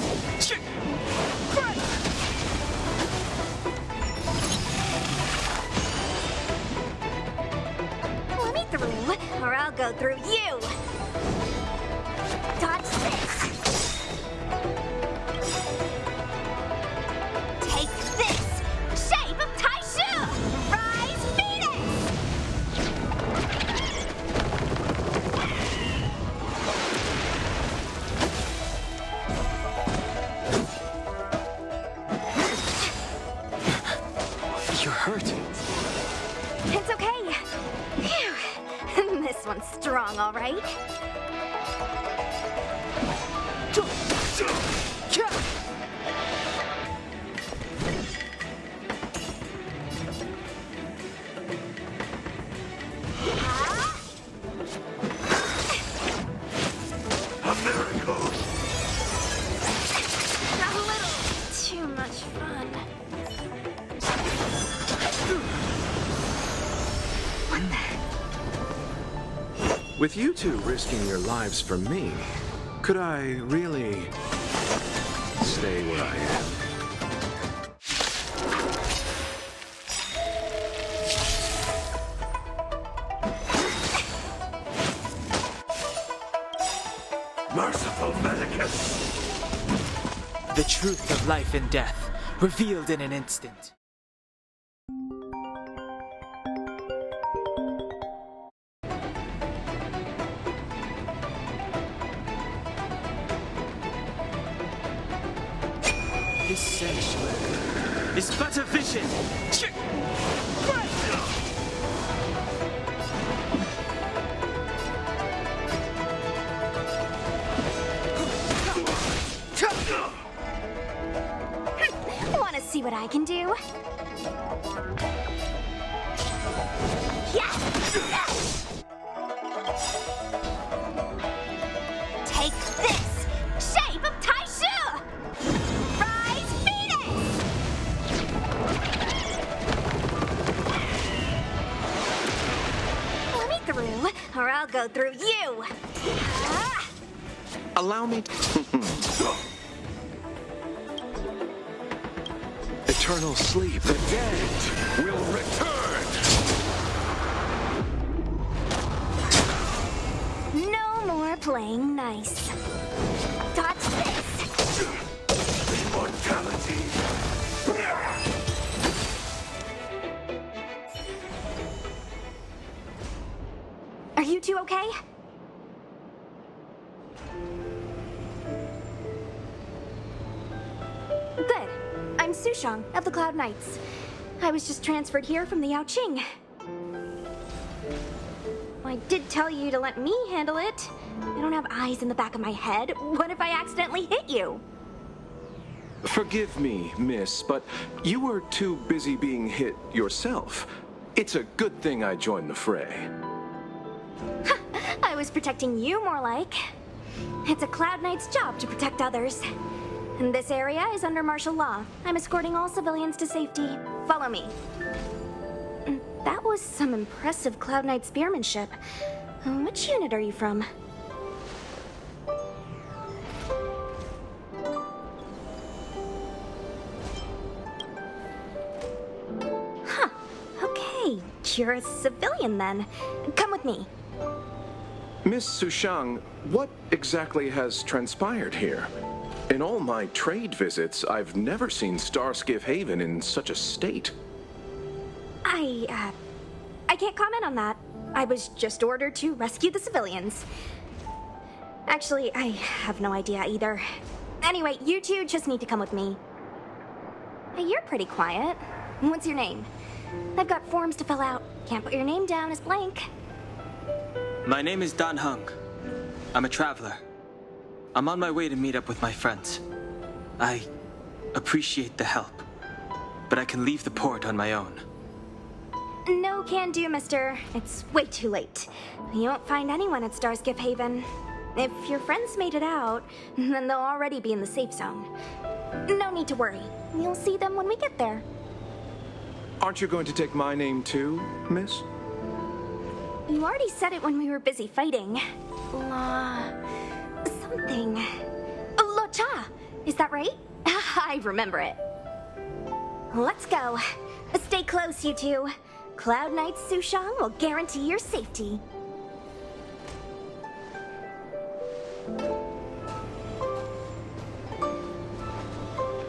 Let me through, or I'll go through you. Dodge this. Take this. Shape of Taishu. Rise, Phoenix. You're hurt. It's okay. Phew. This one's strong, all right. A miracle! A little too much fun. With you two risking your lives for me, could I really stay where I am? Merciful Medicus! The truth of life and death, revealed in an instant. This sanctuary is but a vision. Want to see what I can do? Yeah! Take this! Shape of Taishu! Rise, Phoenix! Let me through, or I'll go through you! Allow me Eternal sleep. The dead will return! No more playing nice. Dodge this! Immortality! Are you two okay? Sushang of the Cloud Knights. I was just transferred here from the Yaoqing. I did tell you to let me handle it. I don't have eyes in the back of my head. What if I accidentally hit you? Forgive me, miss, but you were too busy being hit yourself. It's a good thing I joined the fray. I was protecting you, more like. It's a Cloud Knight's job to protect others. And this area is under martial law. I'm escorting all civilians to safety. Follow me. That was some impressive Cloud Knight spearmanship. Which unit are you from? Huh. Okay, you're a civilian then. Come with me. Miss Sushang, what exactly has transpired here? In all my trade visits, I've never seen Starskiff Haven in such a state. I can't comment on that. I was just ordered to rescue the civilians. Actually, I have no idea either. Anyway, you two just need to come with me. Hey, you're pretty quiet. What's your name? I've got forms to fill out. Can't put your name down as blank. My name is Dan Hung. I'm a traveler. I'm on my way to meet up with my friends. I appreciate the help, but I can leave the port on my own. No can do, mister. It's way too late. You won't find anyone at Starskiff Haven. If your friends made it out, then they'll already be in the safe zone. No need to worry. You'll see them when we get there. Aren't you going to take my name too, miss? You already said it when we were busy fighting. Something. Lo Cha! Is that right? I remember it. Let's go. Stay close, you two. Cloud Knight Sushang will guarantee your safety.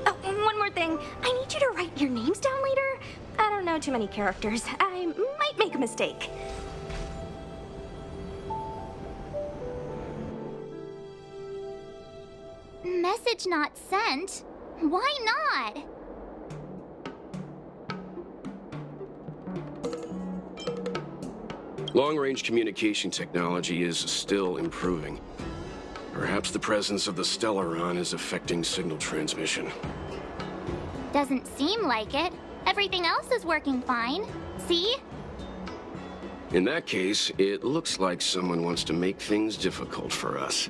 Oh, one more thing. I need you to write your names down later. I don't know too many characters. I might make a mistake. Message not sent? Why not? Long-range communication technology is still improving. Perhaps the presence of the Stellaron is affecting signal transmission. Doesn't seem like it. Everything else is working fine. See? In that case, it looks like someone wants to make things difficult for us.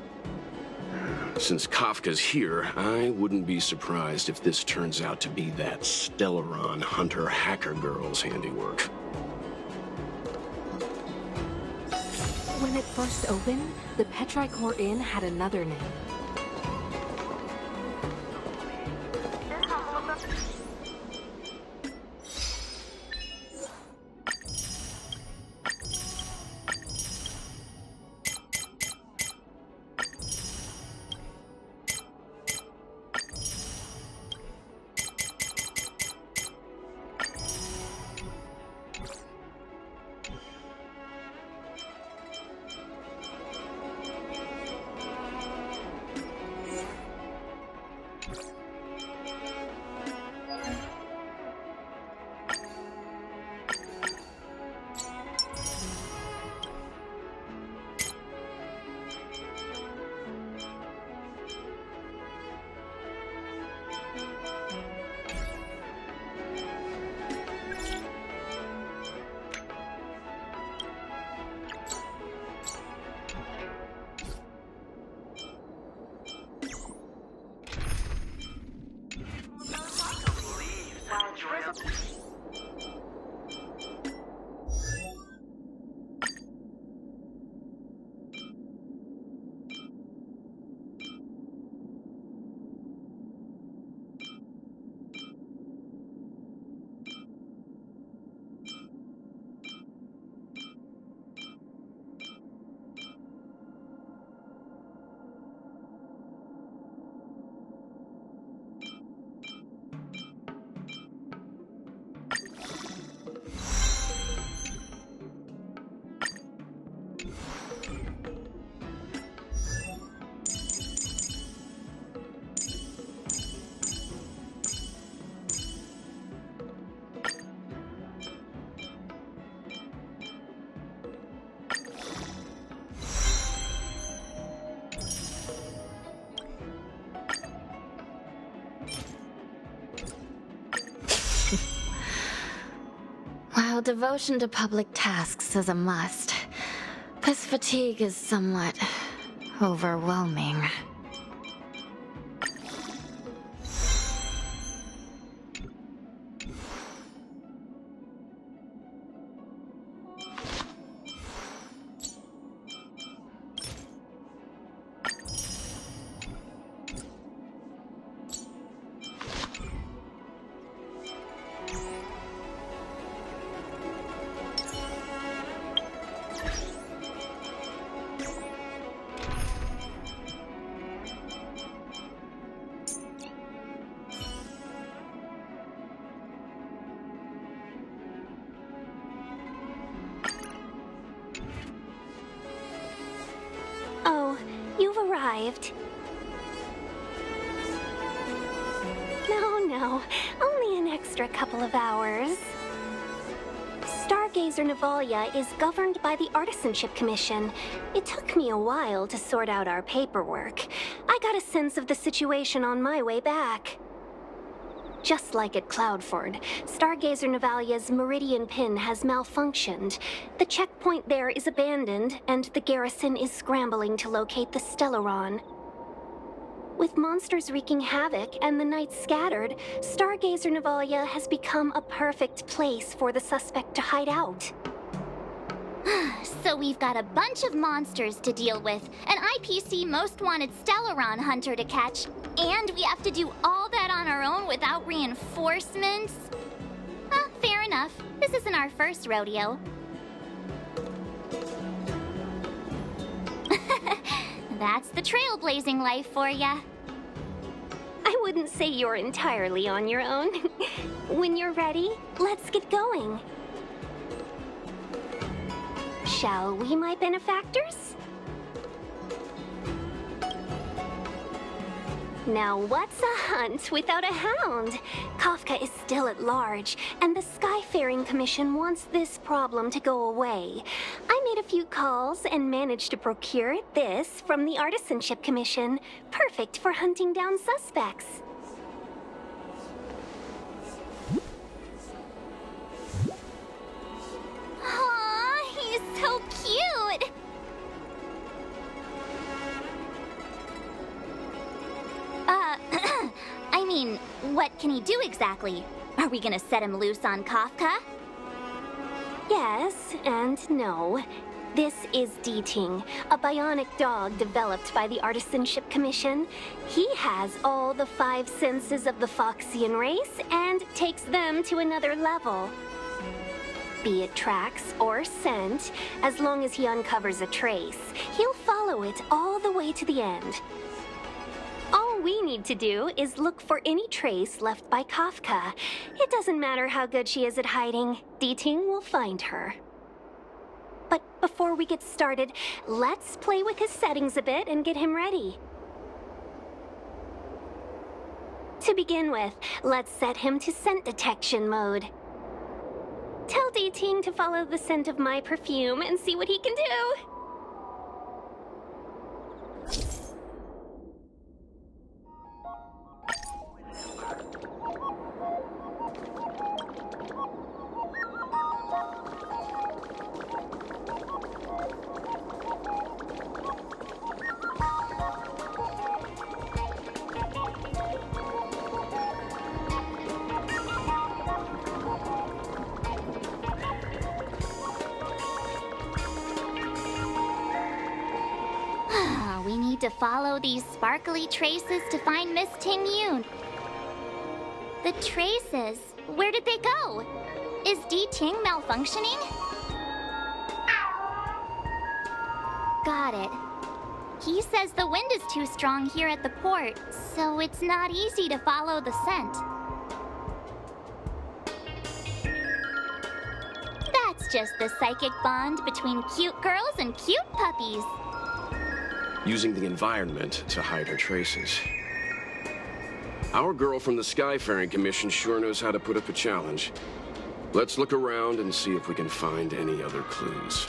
Since Kafka's here, I wouldn't be surprised if this turns out to be that Stellaron hunter hacker girl's handiwork. When it first opened, the Petrichor Inn had another name. Well, devotion to public tasks is a must. This fatigue is somewhat overwhelming. Oh, you've arrived. No, only an extra couple of hours. Stargazer Navalia is governed by the Artisanship Commission. It took me a while to sort out our paperwork. I got a sense of the situation on my way back. Just like at Cloudford, Stargazer Navalia's Meridian Pin has malfunctioned. The checkpoint there is abandoned, and the garrison is scrambling to locate the Stellaron. With monsters wreaking havoc and the night scattered, Stargazer Navalia has become a perfect place for the suspect to hide out. So we've got a bunch of monsters to deal with, an IPC Most Wanted Stellaron hunter to catch, and we have to do all that on our own without reinforcements? Fair enough. This isn't our first rodeo. That's the trailblazing life for ya. I wouldn't say you're entirely on your own. When you're ready, let's get going. Shall we, my benefactors? Now what's a hunt without a hound? Kafka is still at large, and the Skyfaring Commission wants this problem to go away. I made a few calls and managed to procure this from the Artisanship Commission. Perfect for hunting down suspects. Aw, he's so cute! I mean, what can he do exactly? Are we gonna set him loose on Kafka? Yes and no. This is D-Ting, a bionic dog developed by the Artisanship Commission. He has all the 5 senses of the Foxian race and takes them to another level. Be it tracks or scent, as long as he uncovers a trace, he'll follow it all the way to the end. All we need to do is look for any trace left by Kafka. It doesn't matter how good she is at hiding, D-Ting will find her. But before we get started, let's play with his settings a bit and get him ready. To begin with, let's set him to scent detection mode. Tell D-Ting to follow the scent of my perfume and see what he can do. We need to follow these sparkly traces to find Miss Ting-Yun. The traces? Where did they go? Is D-Ting malfunctioning? Got it. He says the wind is too strong here at the port, so it's not easy to follow the scent. That's just the psychic bond between cute girls and cute puppies. Using the environment to hide her traces. Our girl from the Skyfaring Commission sure knows how to put up a challenge. Let's look around and see if we can find any other clues.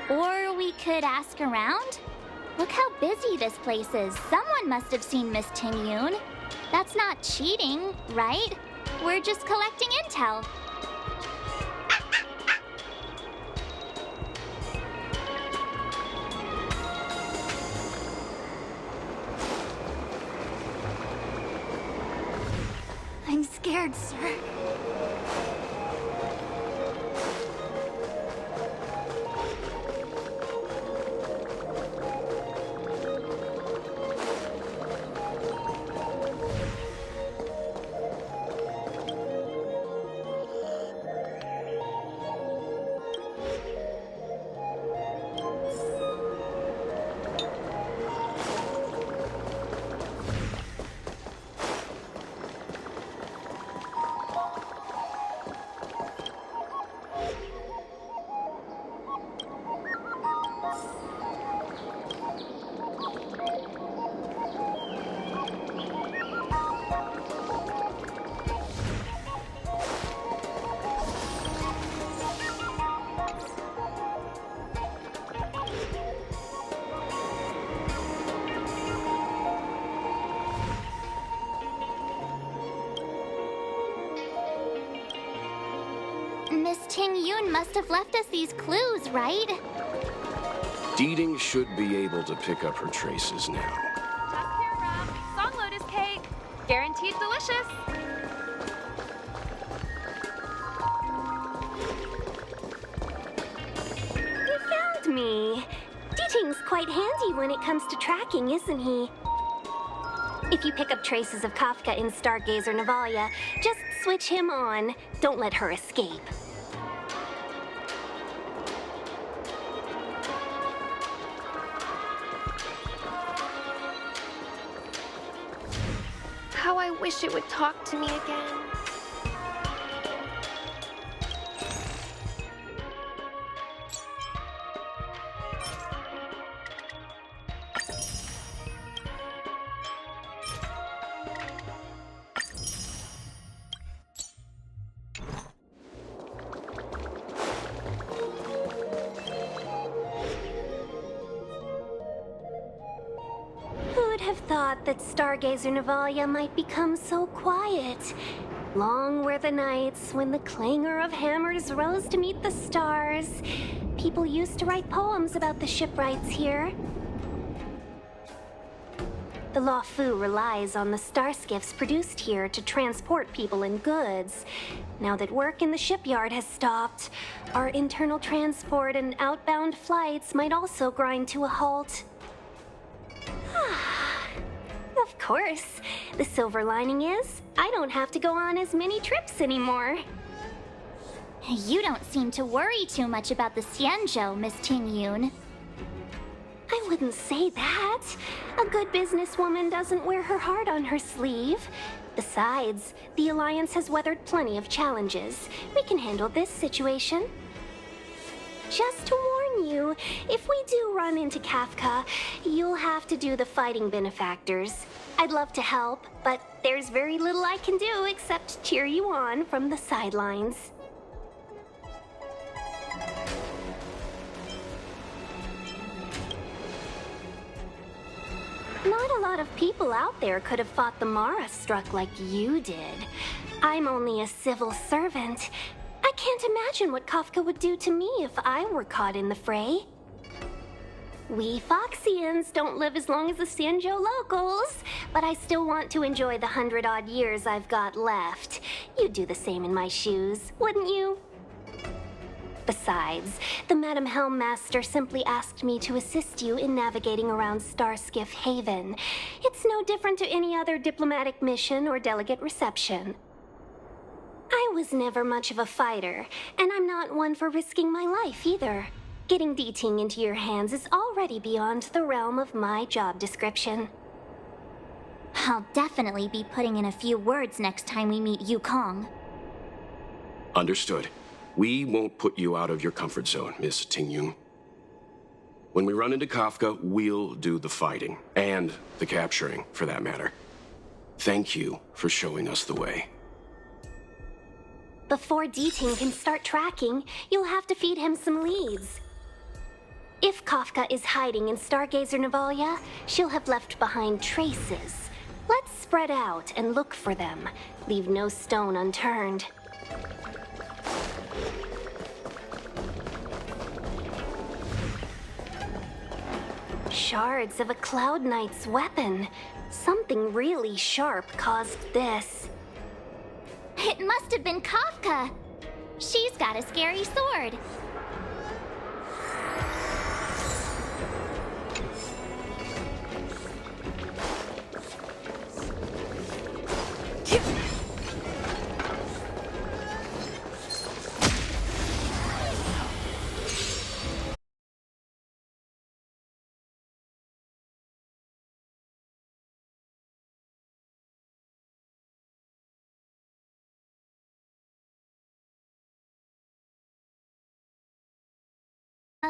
Or we could ask around? Look how busy this place is. Someone must have seen Miss Ting-Yun. That's not cheating, right? We're just collecting intel. word, sir. Miss Ting-Yun must have left us these clues, right? Deeding should be able to pick up her traces now. Song lotus cake. Guaranteed delicious. You found me. Deeting's quite handy when it comes to tracking, isn't he? If you pick up traces of Kafka in Stargazer Navalia, just switch him on. Don't let her escape. How I wish it would talk to me again. Who'd have thought that Stargazer Navalia might become so quiet? Long were the nights when the clangor of hammers rose to meet the stars. People used to write poems about the shipwrights here. The Law Fu relies on the star skiffs produced here to transport people and goods. Now that work in the shipyard has stopped, our internal transport and outbound flights might also grind to a halt. Of course. The silver lining is, I don't have to go on as many trips anymore. You don't seem to worry too much about the Xianzhou, Miss Ting-Yun. I wouldn't say that. A good businesswoman doesn't wear her heart on her sleeve. Besides, the Alliance has weathered plenty of challenges. We can handle this situation. Just to warn you, if we do run into Kafka, you'll have to do the fighting benefactors. I'd love to help, but there's very little I can do except cheer you on from the sidelines. Not a lot of people out there could have fought the Mara struck like you did. I'm only a civil servant. I can't imagine what Kafka would do to me if I were caught in the fray. We Foxians don't live as long as the Xianzhou locals, but I still want to enjoy the 100-odd years I've got left. You'd do the same in my shoes, wouldn't you? Besides, the Madam Helmmaster simply asked me to assist you in navigating around Starskiff Haven. It's no different to any other diplomatic mission or delegate reception. I was never much of a fighter, and I'm not one for risking my life either. Getting Deeting into your hands is already beyond the realm of my job description. I'll definitely be putting in a few words next time we meet Yukong. Understood. We won't put you out of your comfort zone, Miss Ting-Yun. When we run into Kafka, we'll do the fighting. And the capturing, for that matter. Thank you for showing us the way. Before Deeting can start tracking, you'll have to feed him some leads. If Kafka is hiding in Stargazer Navalia, she'll have left behind traces. Let's spread out and look for them. Leave no stone unturned. Shards of a Cloud Knight's weapon. Something really sharp caused this. It must have been Kafka. She's got a scary sword.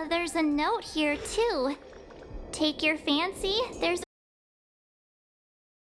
There's a note here, too. Take your fancy, there's